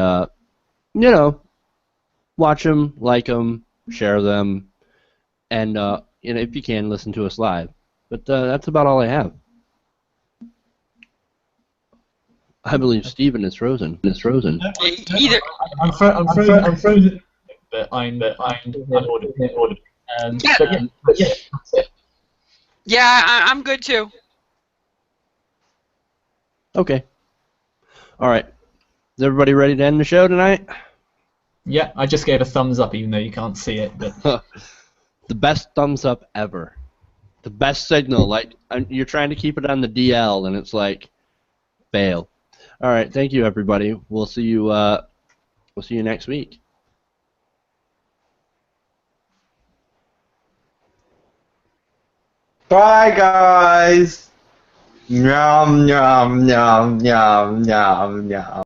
watch them, like them, share them, and, if you can, listen to us live. But that's about all I have. I believe Stephen is frozen. Either I'm frozen, but I'm audible. Yeah, I'm good too. Okay. All right. Is everybody ready to end the show tonight? Yeah, I just gave a thumbs up even though you can't see it. But the best thumbs up ever. The best signal. Like, you're trying to keep it on the DL and it's like, fail. All right, thank you everybody. We'll see you next week. Bye guys. Yum yum yum yum yum yum.